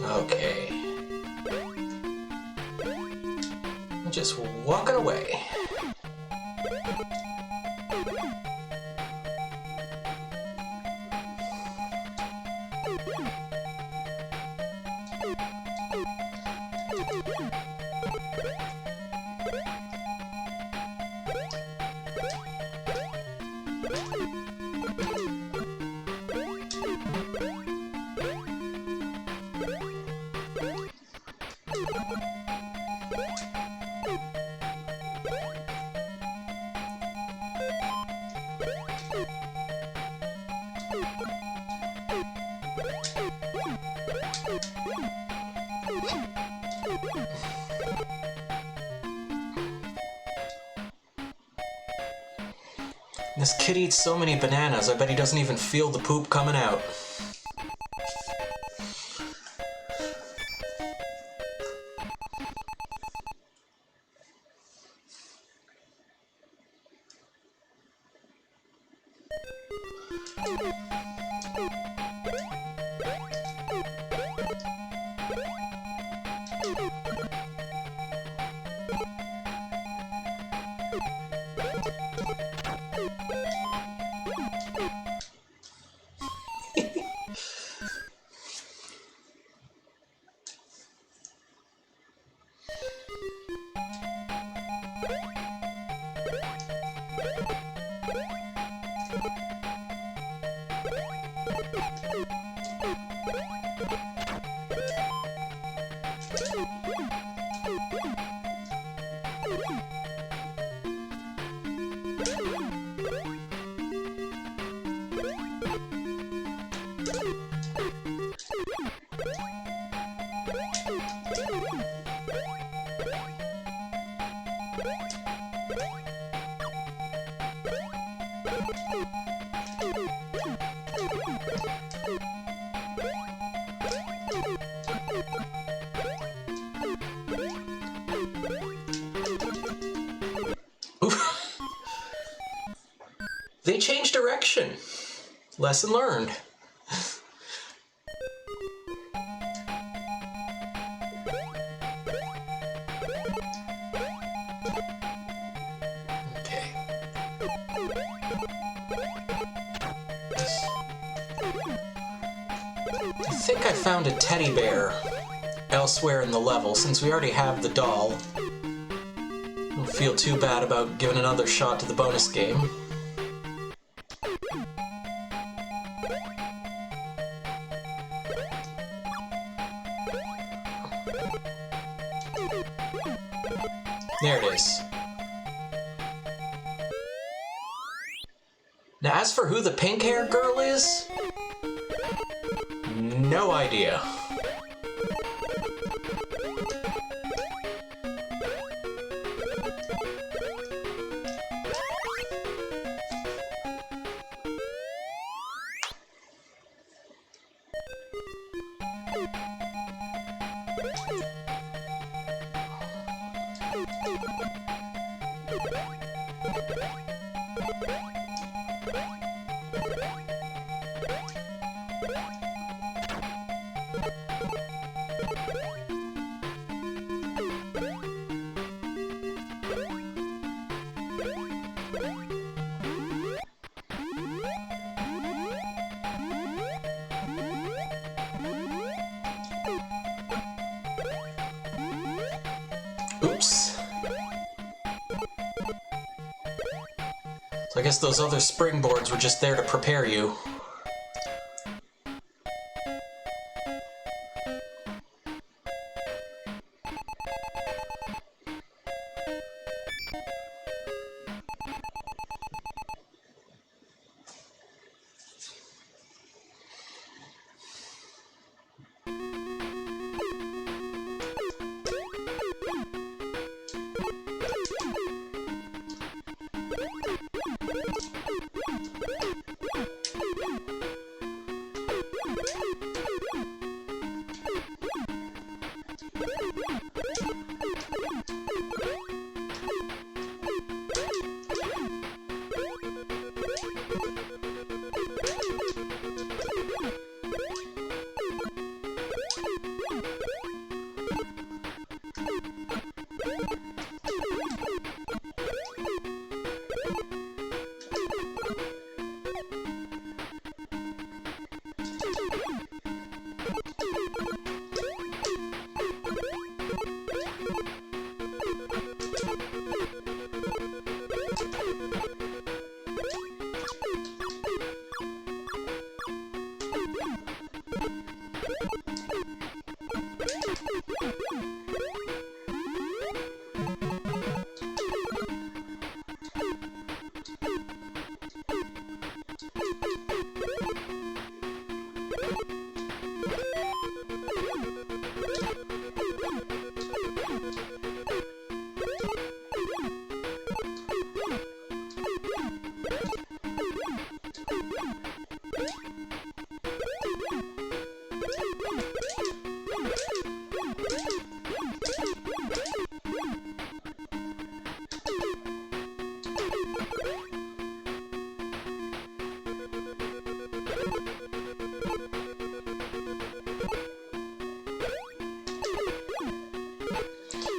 Okay. I'm just walking away. This kid eats so many bananas, I bet he doesn't even feel the poop coming out. They changed direction. Lesson learned. Okay. I think I found a teddy bear elsewhere in the level. Since we already have the doll, I don't feel too bad about giving another shot to the bonus game. There it is. Now, as for who the pink-haired girl is, no idea. Oops. So I guess those other springboards were just there to prepare you.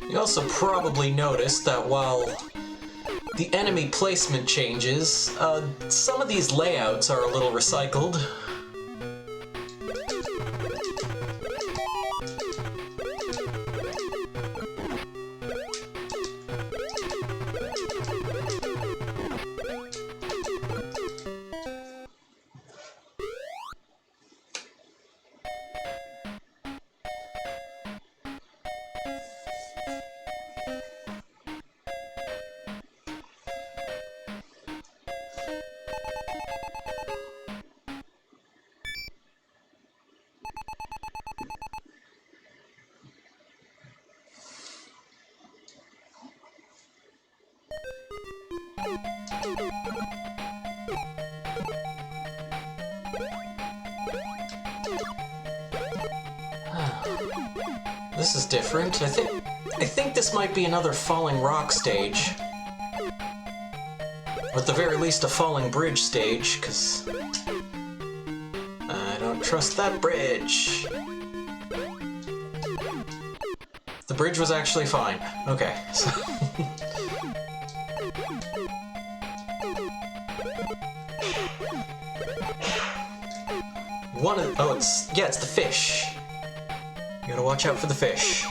You also probably noticed that while the enemy placement changes, some of these layouts are a little recycled. This is different. I think this might be another falling rock stage. Or at the very least a falling bridge stage, because I don't trust that bridge. The bridge was actually fine. Okay. So it's the fish. You gotta watch out for the fish.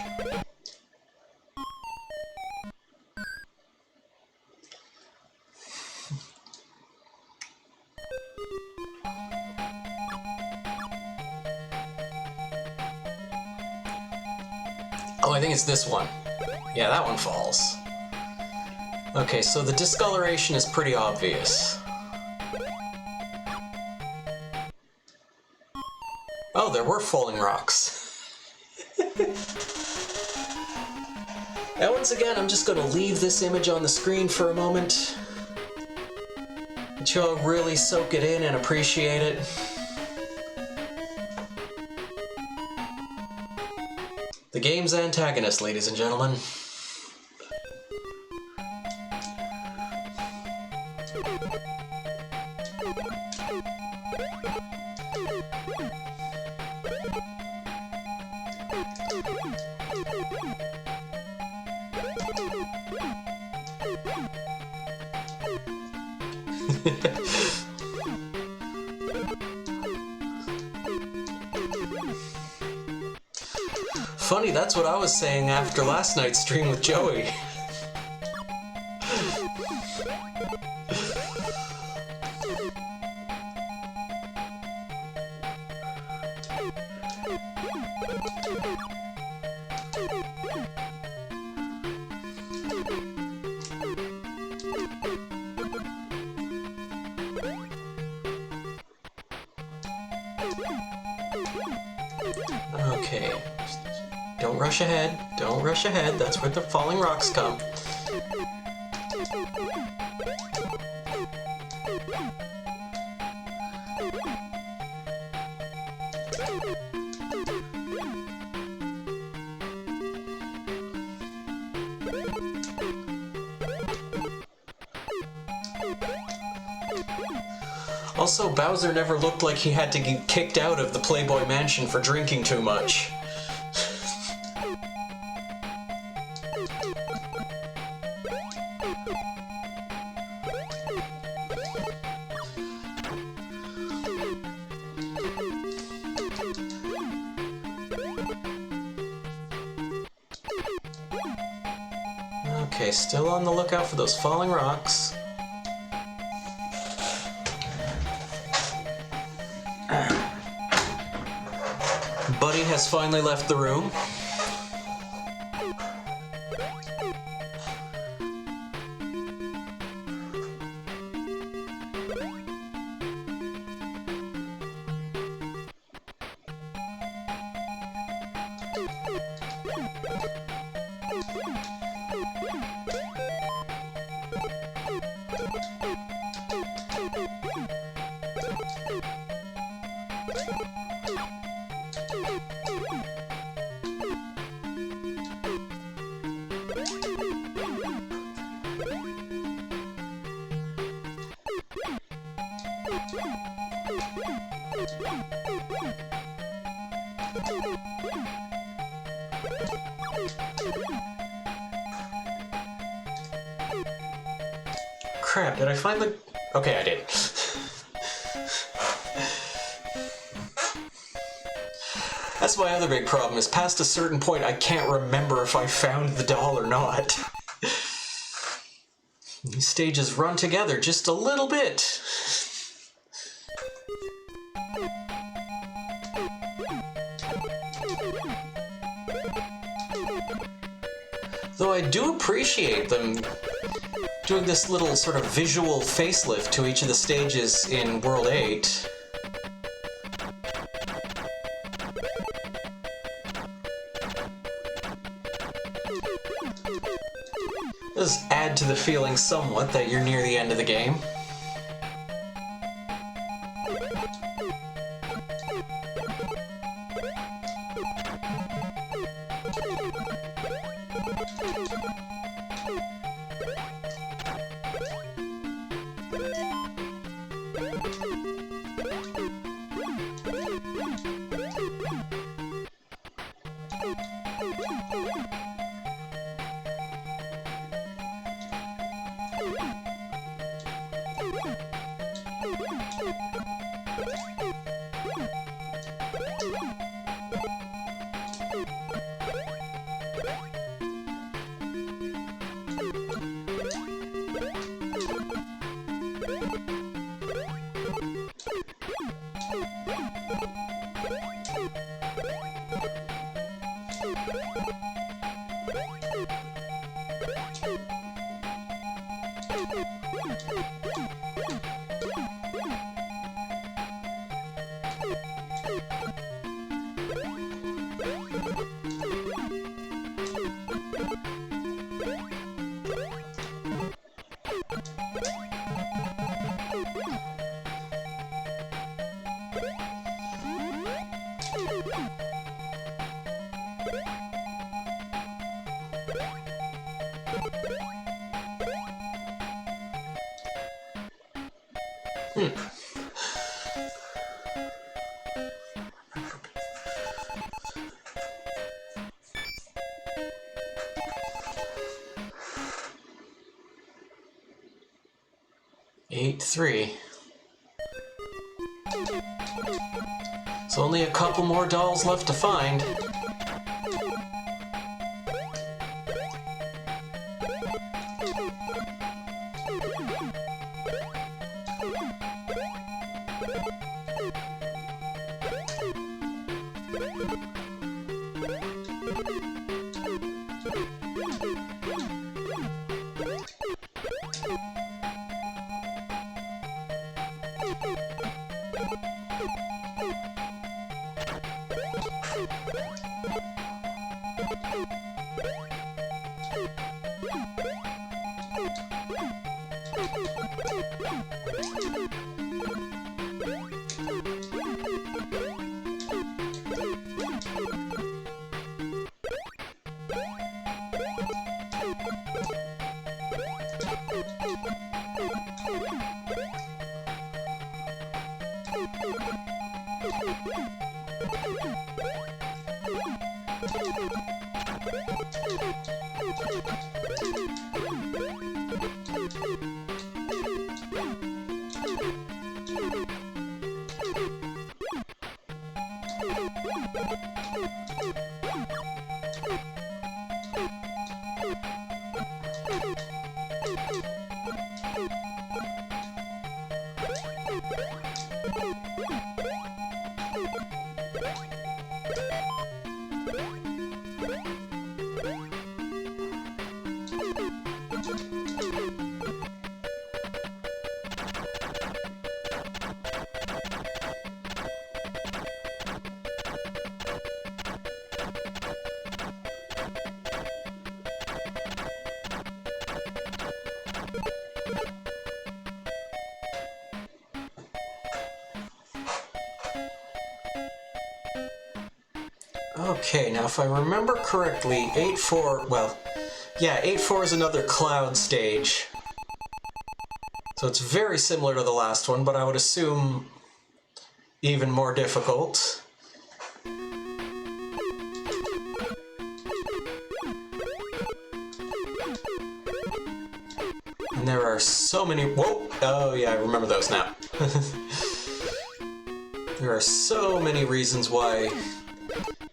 Oh, I think it's this one. Yeah, that one falls. Okay, so the discoloration is pretty obvious. Oh, there were falling rocks. And once again, I'm just going to leave this image on the screen for a moment. Let you all really soak it in and appreciate it. The game's antagonist, ladies and gentlemen. Funny, that's what I was saying after last night's stream with Joey. Okay. Don't rush ahead. Don't rush ahead. That's where the falling rocks come. Also, Bowser never looked like he had to get kicked out of the Playboy Mansion for drinking too much. Okay, still on the lookout for those falling rocks. Buddy has finally left the room. Crap, did I find the... Okay, I did. That's my other big problem, is past a certain point I can't remember if I found the doll or not. These stages run together just a little bit. Though I do appreciate them doing this little sort of visual facelift to each of the stages in World 8. Does add to the feeling somewhat that you're near the end of the game. 8-3. There's only a couple more dolls left to find. Okay, now if I remember correctly, 8-4, well, yeah, 8-4 is another cloud stage. So it's very similar to the last one, but I would assume even more difficult. And there are so many... Whoa! Oh yeah, I remember those now. There are so many reasons why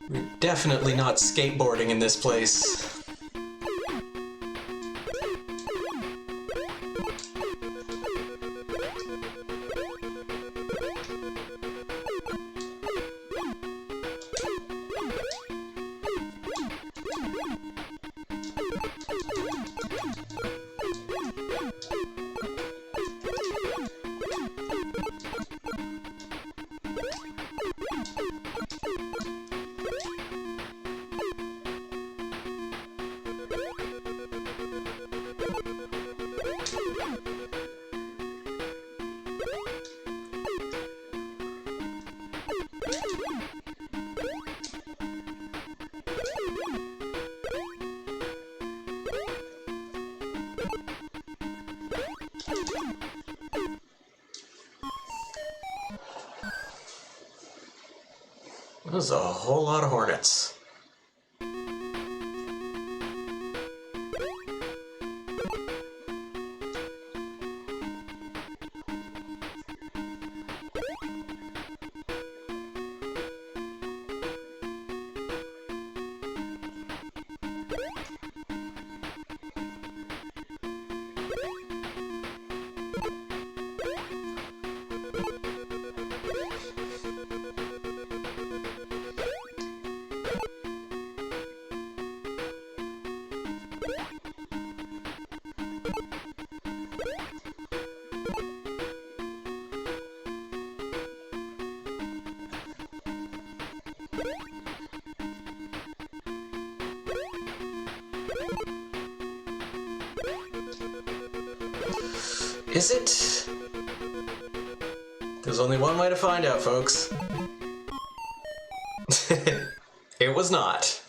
we're definitely not skateboarding in this place. There's a whole lot of hornets. Is it? There's only one way to find out, folks. It was not.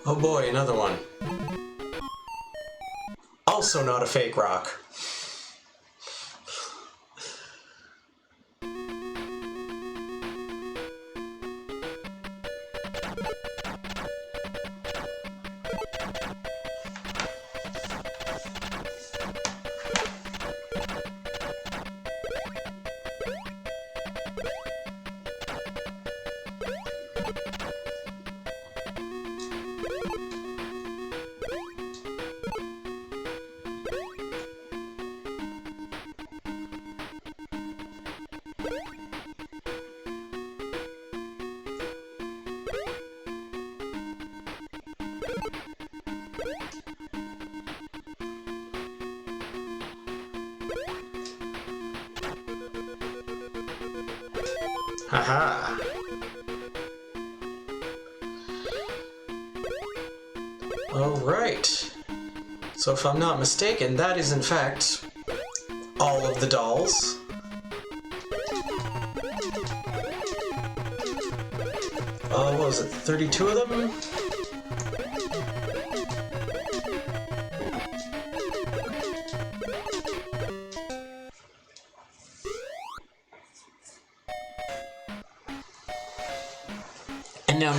Oh boy, another one. Also not a fake rock. Haha. Alright. So if I'm not mistaken, that is in fact all of the dolls. What was it, 32 of them? And now,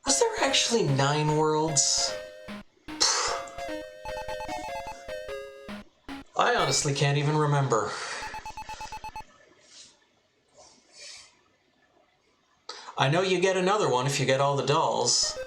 was there actually 9 worlds? I honestly can't even remember. I know you get another one if you get all the dolls.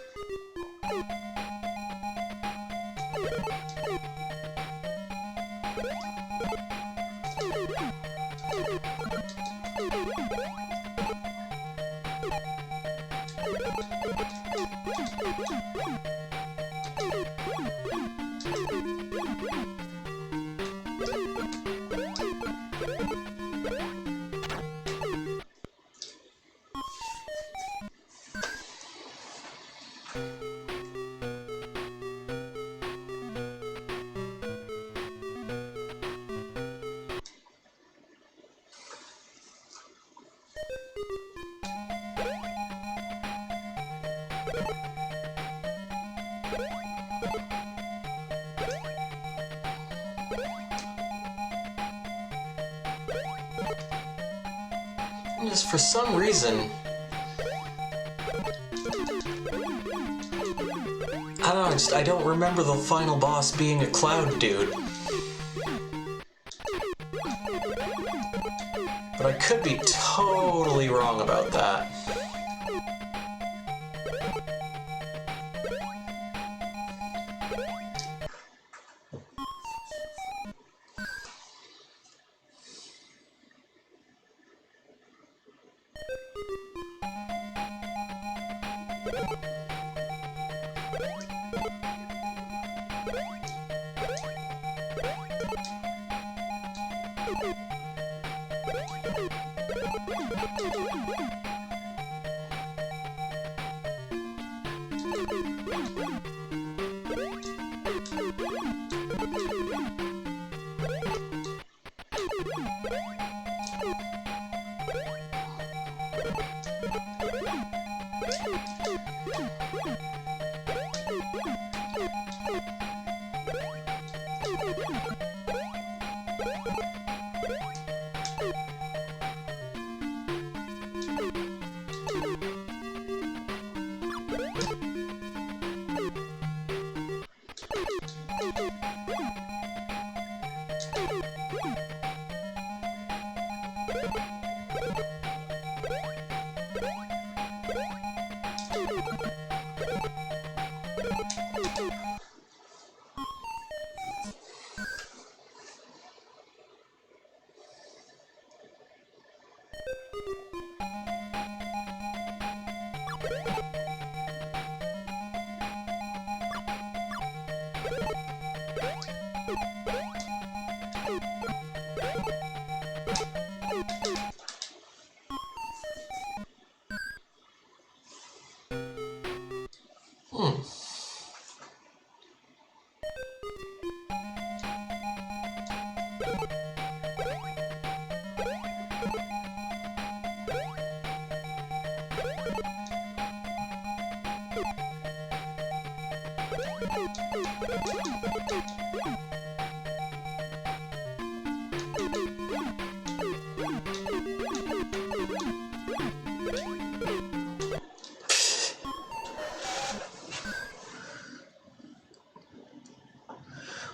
Just for some reason, I don't know, I don't remember the final boss being a cloud dude. But I could be totally wrong about that.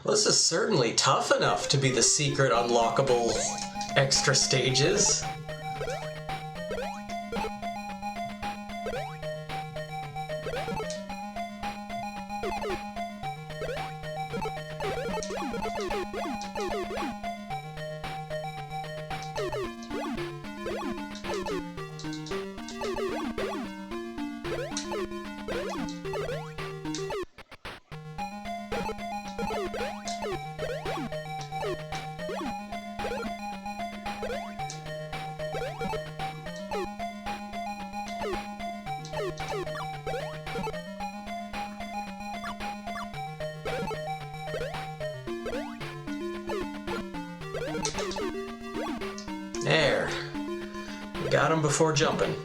Well, this is certainly tough enough to be the secret unlockable extra stages. There. Got him before jumping.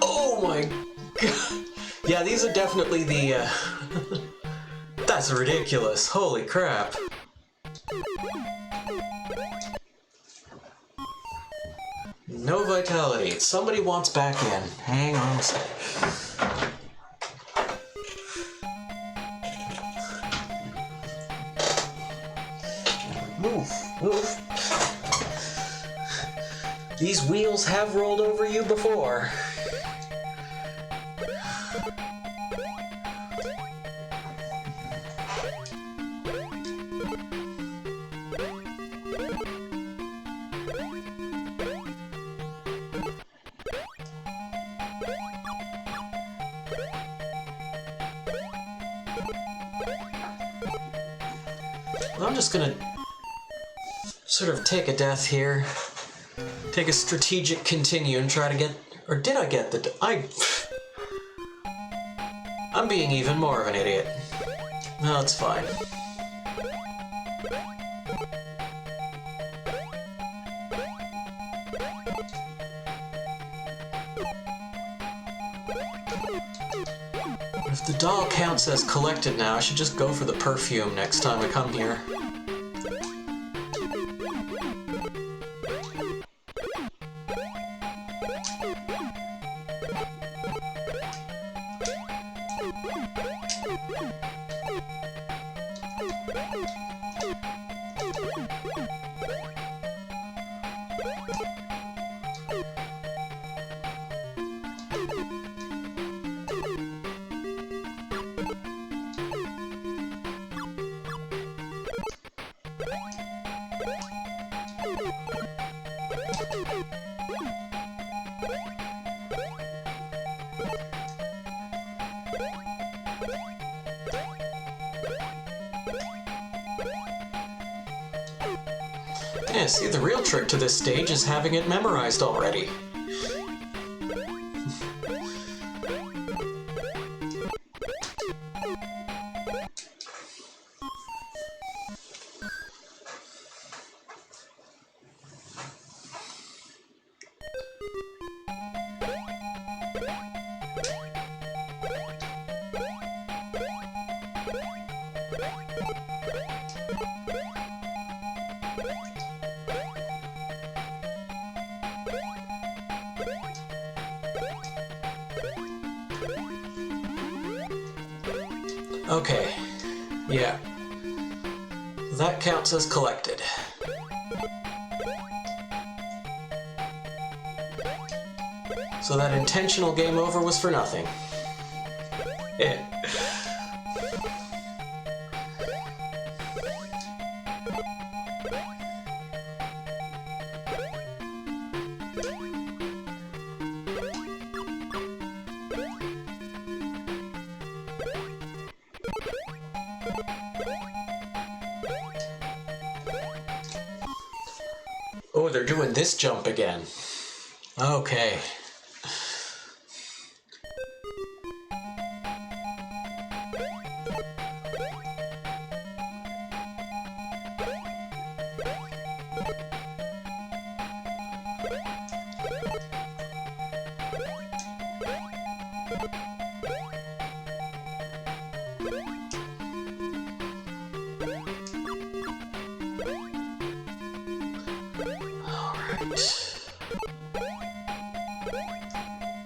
Oh my god. Yeah, these are definitely the, That's ridiculous. Holy crap. No vitality. Somebody wants back in. Hang on a sec. Move, move. These wheels have rolled over you before. I'm just gonna sort of take a death here. Take a strategic continue and try to get... Or did I get the... I'm being even more of an idiot. No, it's fine. If the doll counts as collected now, I should just go for the perfume next time I come here. Yeah, see, the real trick to this stage is having it memorized already. Okay, yeah. That counts as collected. So that intentional game over was for nothing. Yeah. Oh, they're doing this jump again. Okay.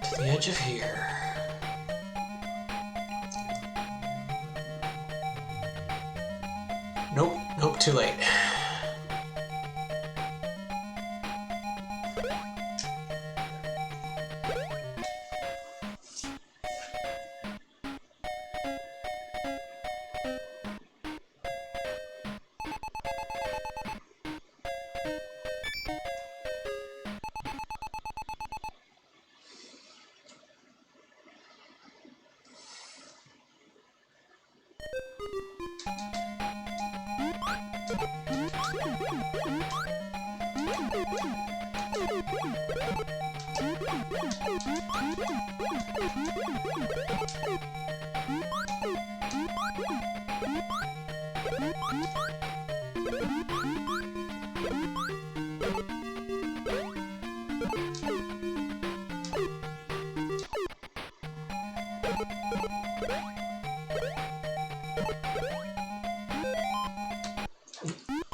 To the edge of here. Nope, too late.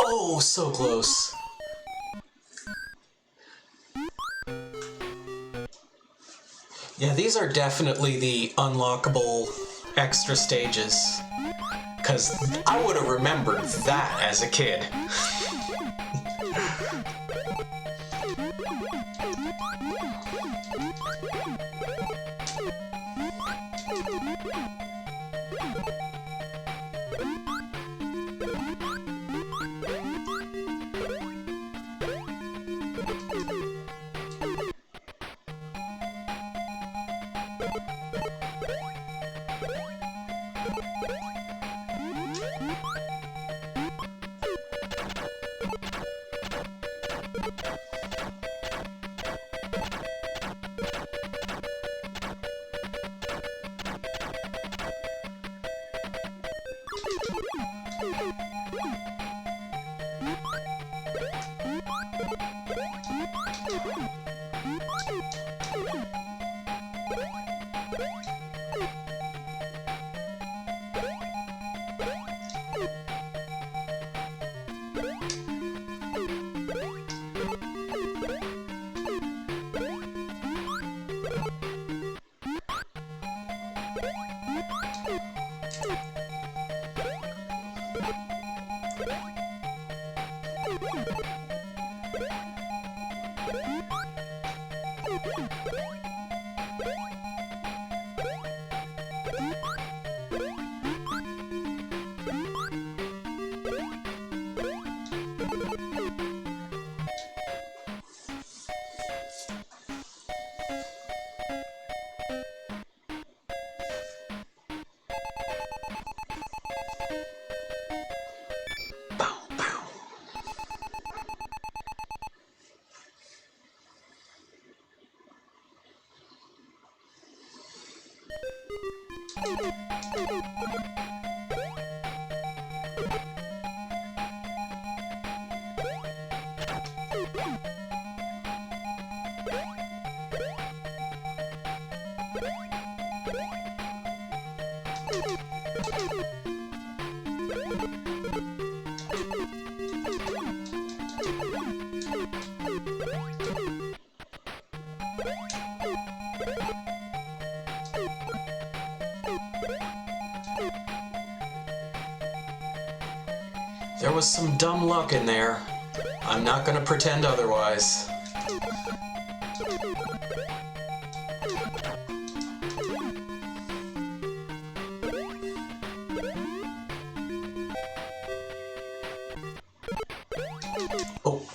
Oh, so close. Yeah, these are definitely the unlockable extra stages. Because I would have remembered that as a kid. There was some dumb luck in there. I'm not gonna pretend otherwise. Oh.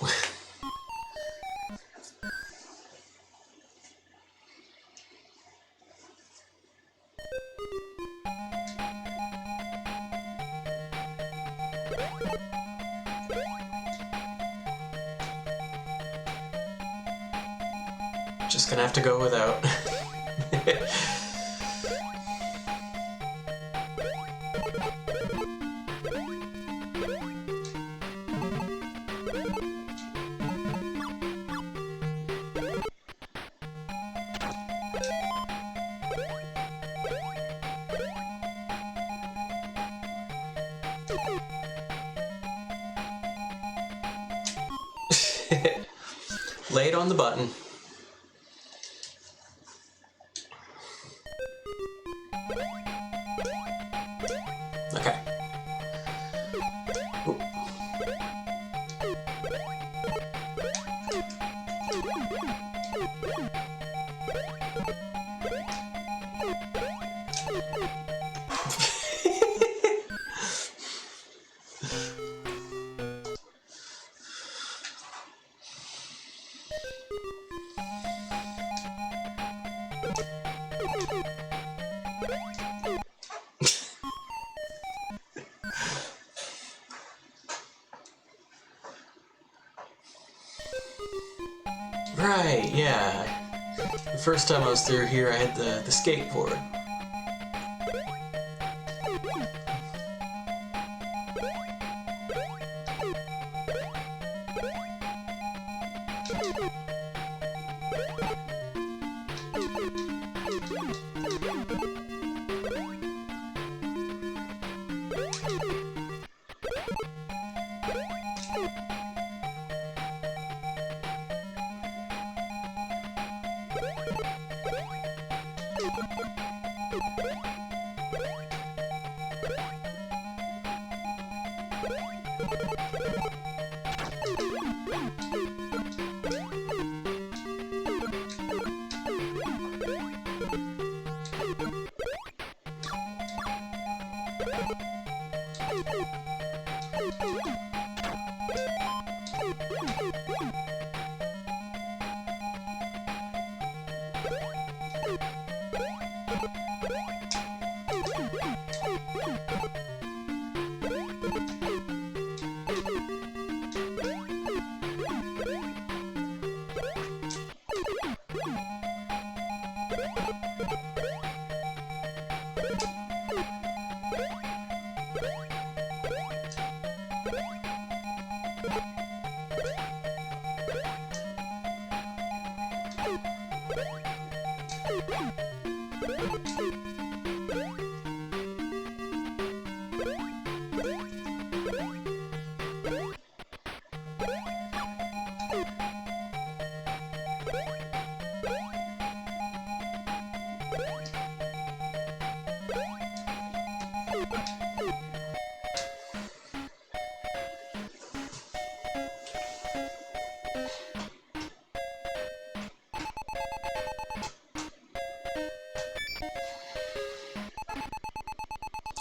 Just gonna have to go without. Late on the button. Okay. Ooh. Right, yeah. The first time I was through here, I had the skateboard.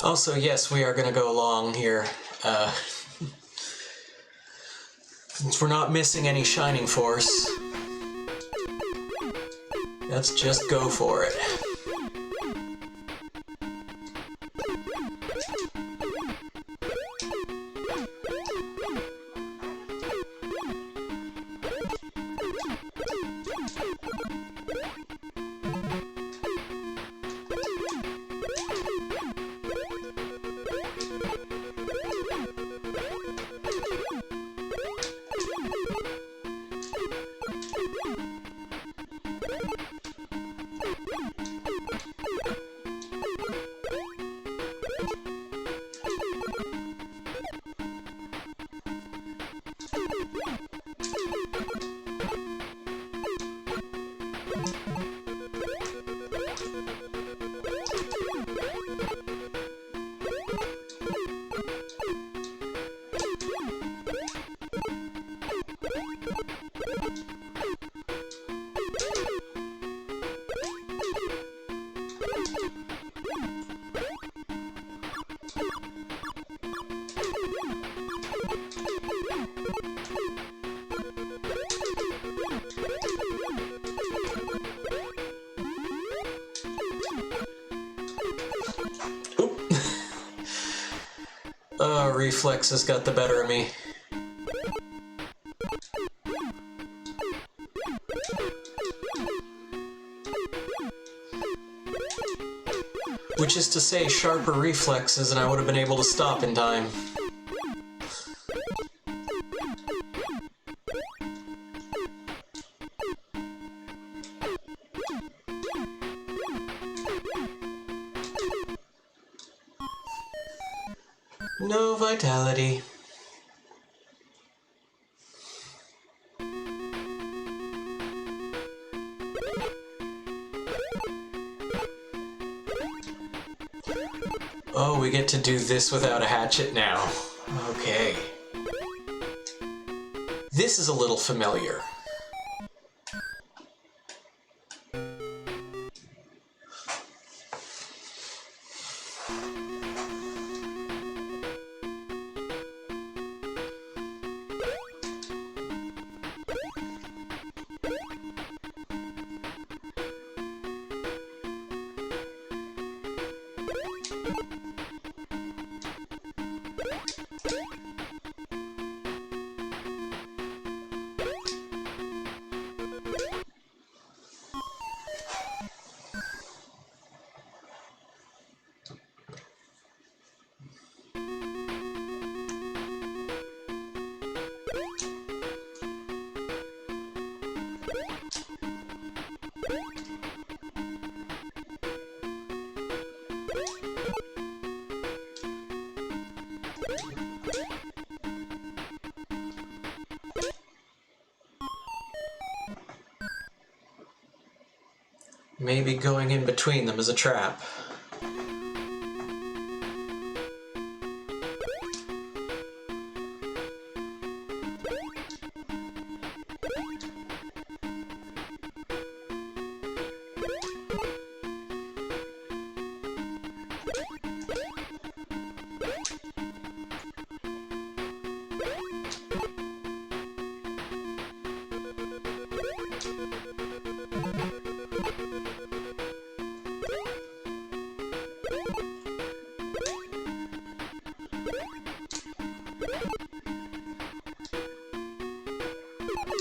Also, yes, we are going to go along here. Since we're not missing any Shining Force, let's just go for it. Reflexes got the better of me. Which is to say, sharper reflexes and I would have been able to stop in time. No vitality. Oh, we get to do this without a hatchet now. Okay. This is a little familiar. Maybe going in between them is a trap.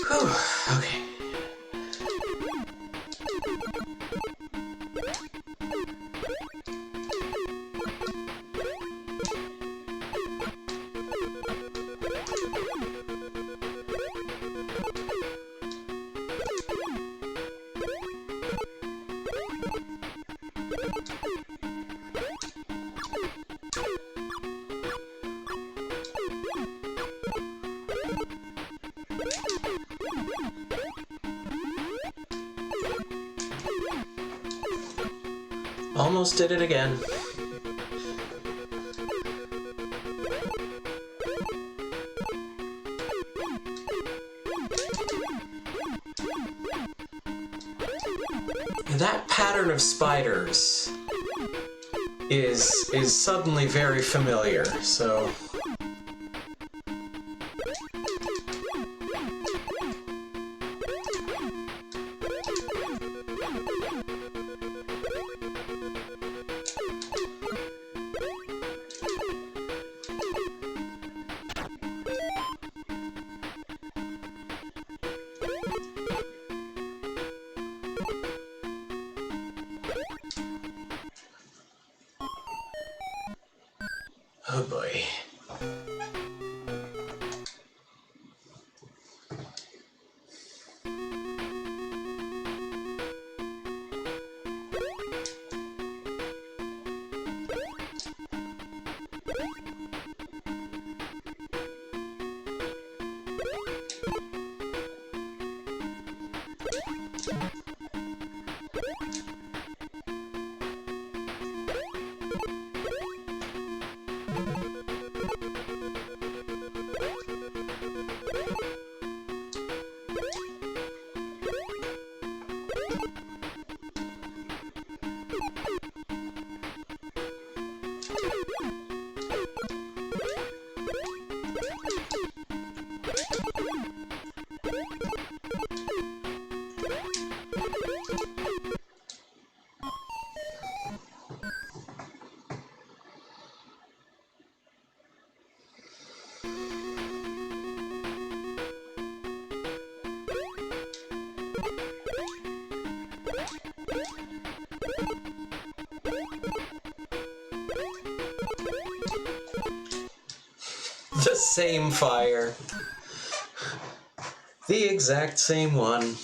Whew, okay. Almost did it again. That pattern of spiders is suddenly very familiar, so... Oh boy. The same fire. The exact same one.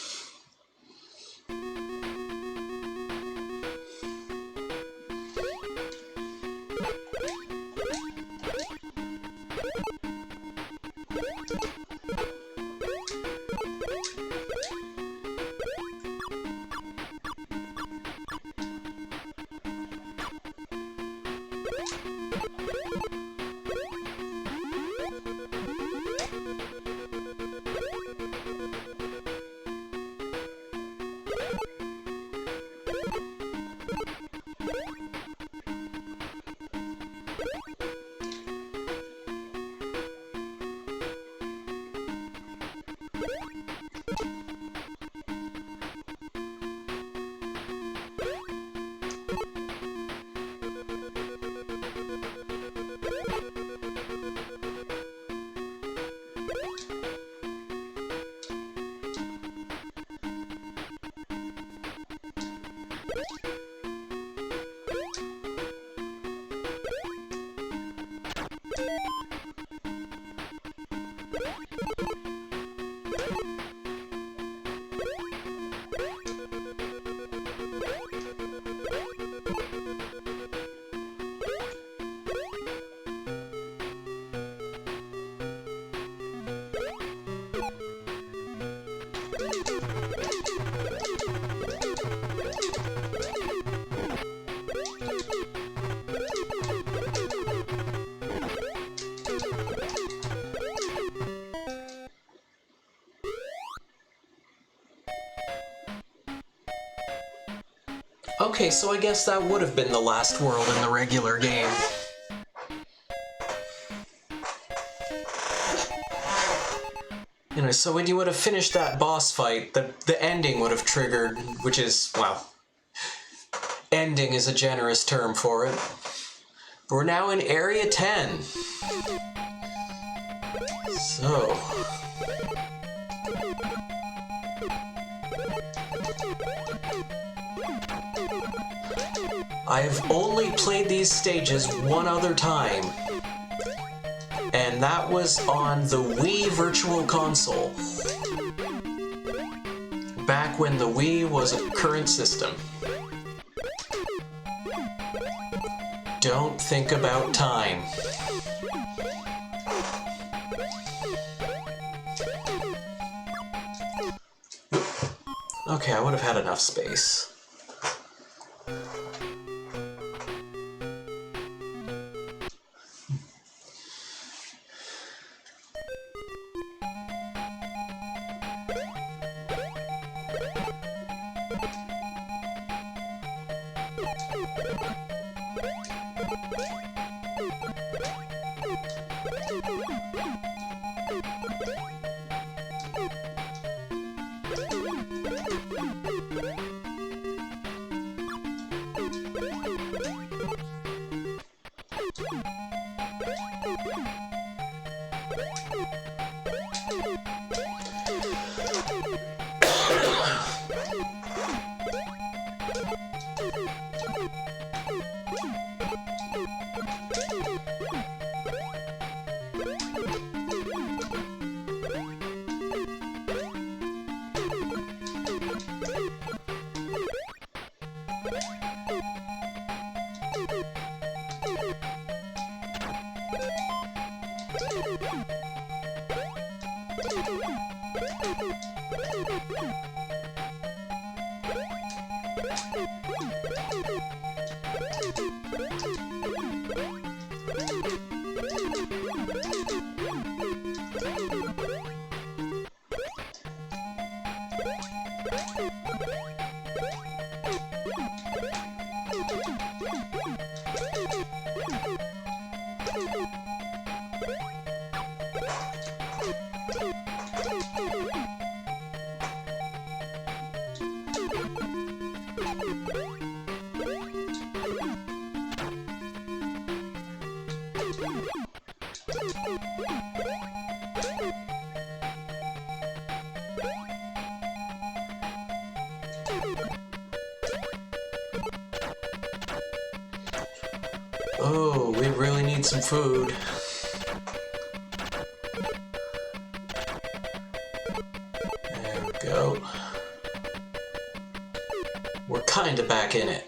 Okay, so I guess that would have been the last world in the regular game. Anyway, so when you would have finished that boss fight, the ending would have triggered, which is, well, ending is a generous term for it. But we're now in Area 10. So... I've only played these stages one other time, and that was on the Wii Virtual Console, back when the Wii was a current system. Don't think about time. Okay, I would have had enough space. need some food. There we go. We're kinda back in it.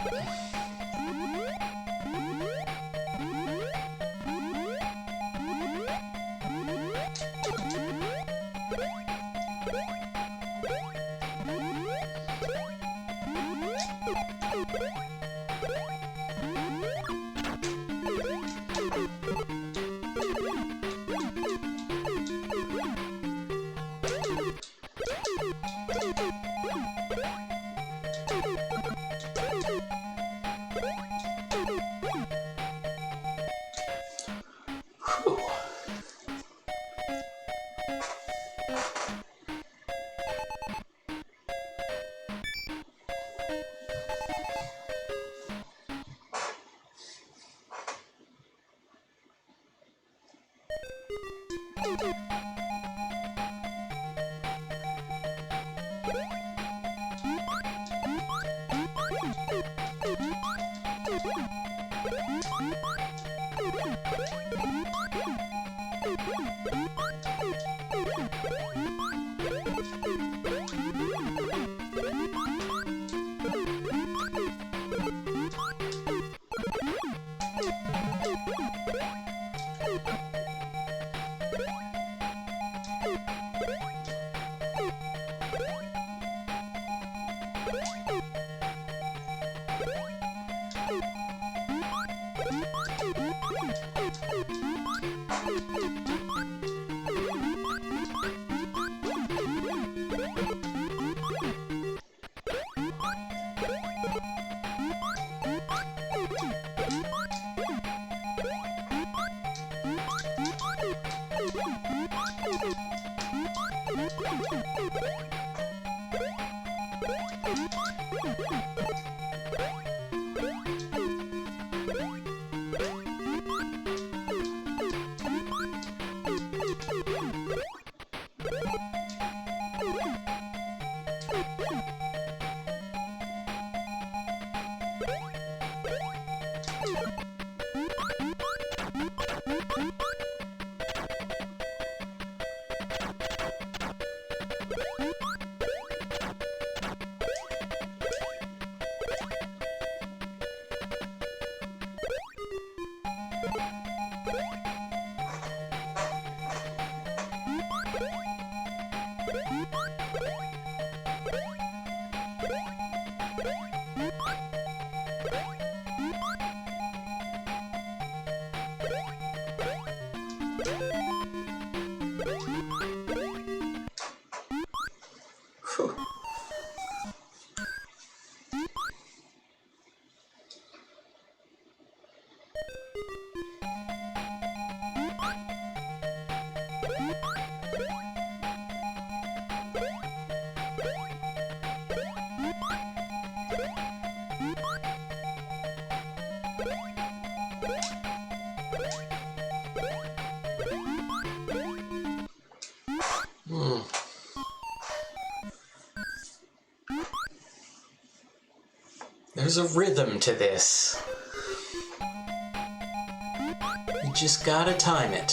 Whew. Whew. There's a rhythm to this. You just gotta time it.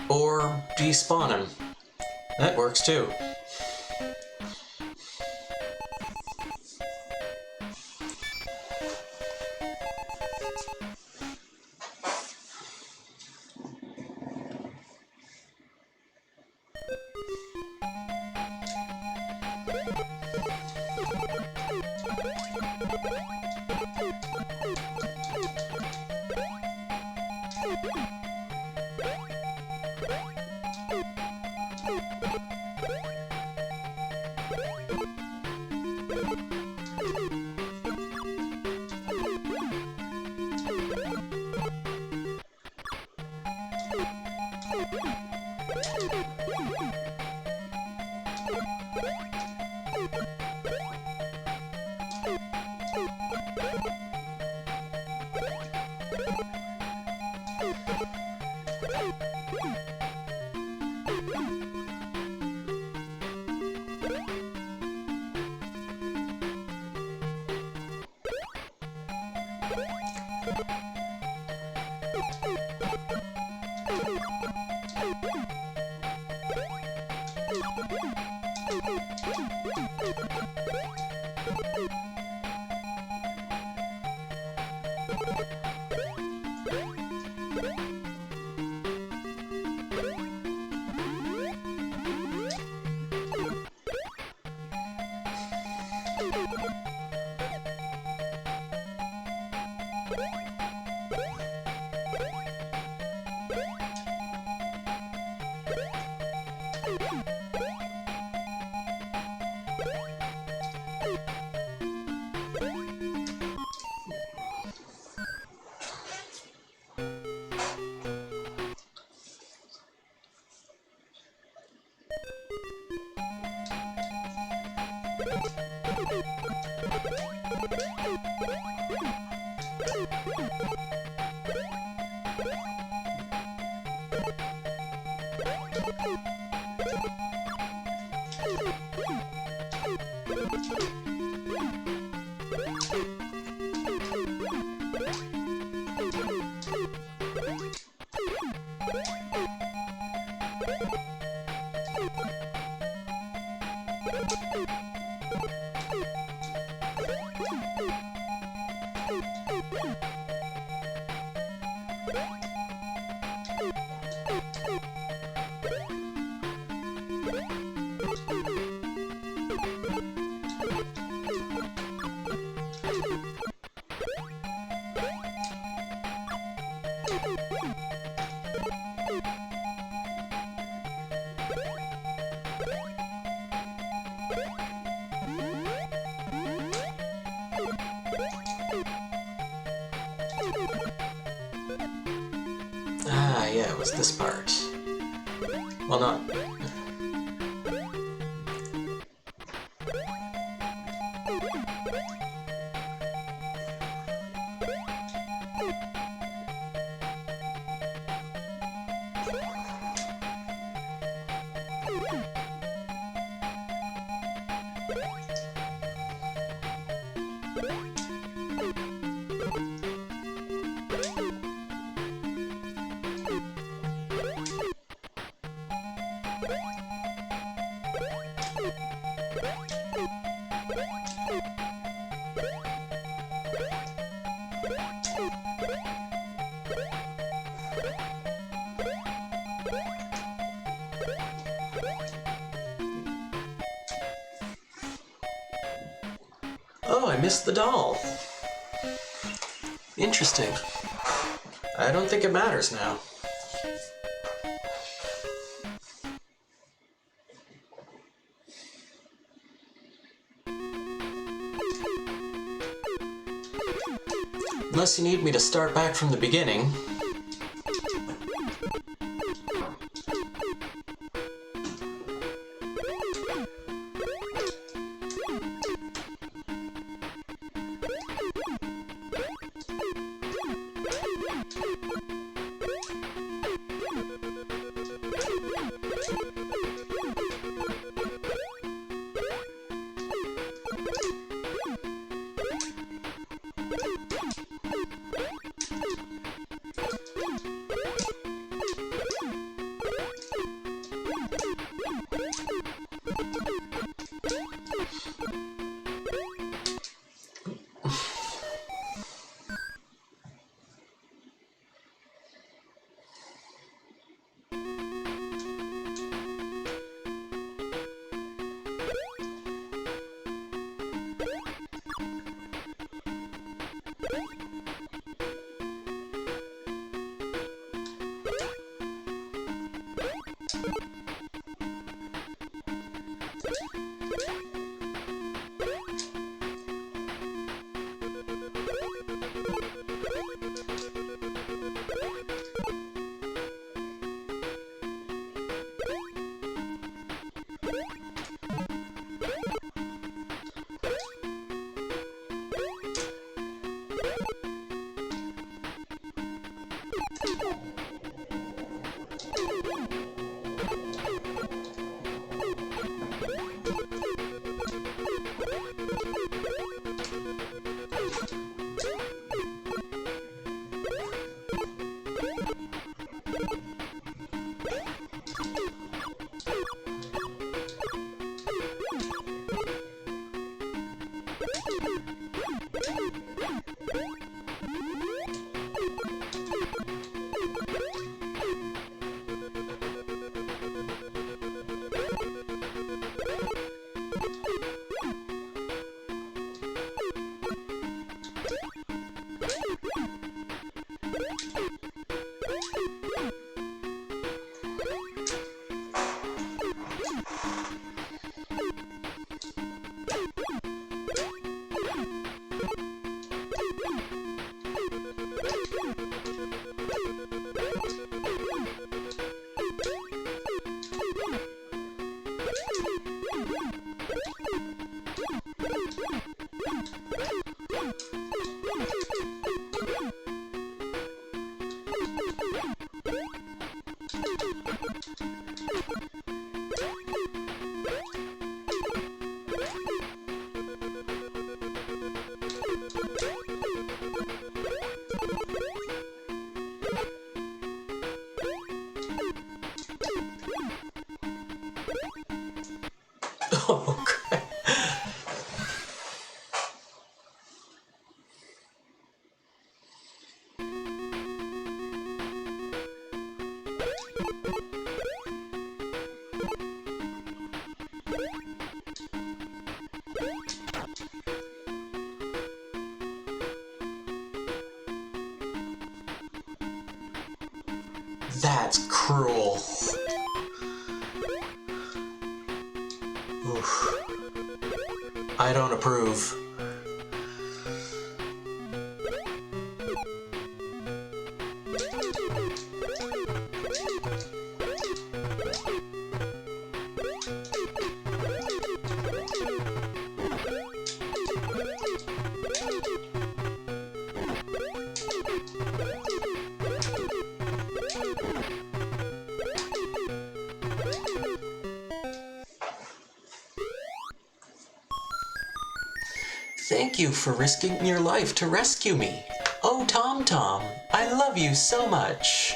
Or despawn him. That works too. Ah, yeah, it was this part. Well, not... Oh, I missed the doll. Interesting. I don't think it matters now. Unless you need me to start back from the beginning. That's cruel. Oof. I don't approve. Thank you for risking your life to rescue me. Oh, Tom Tom, I love you so much.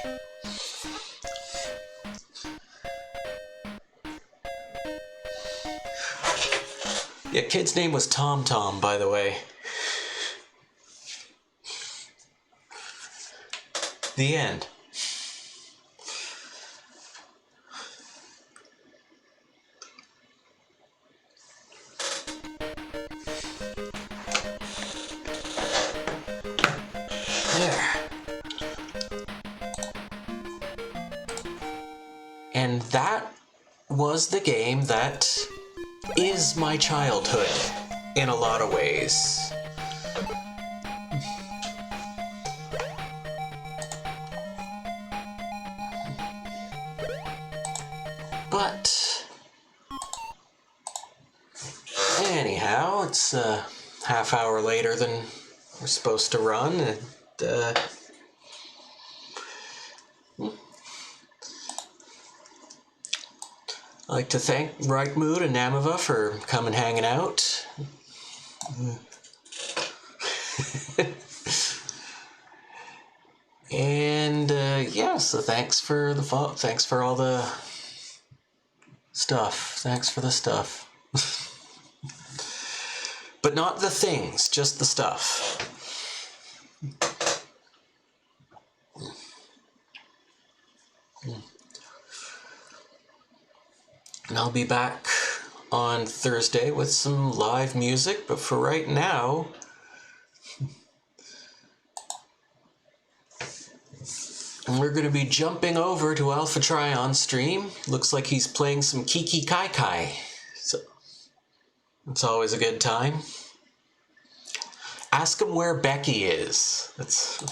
Yeah, kid's name was Tom Tom, by the way. The end. There. And that was the game that is my childhood in a lot of ways. But anyhow, it's a half hour later than we're supposed to run, and I'd like to thank Right Mood and Namava for coming hanging out. And yeah, so thanks for all the stuff. Thanks for the stuff. But not the things, just the stuff. And I'll be back on Thursday with some live music, but for right now, we're going to be jumping over to Alpha Trion's stream. Looks like he's playing some Kiki Kai Kai. So it's always a good time. Ask him where Becky is. That's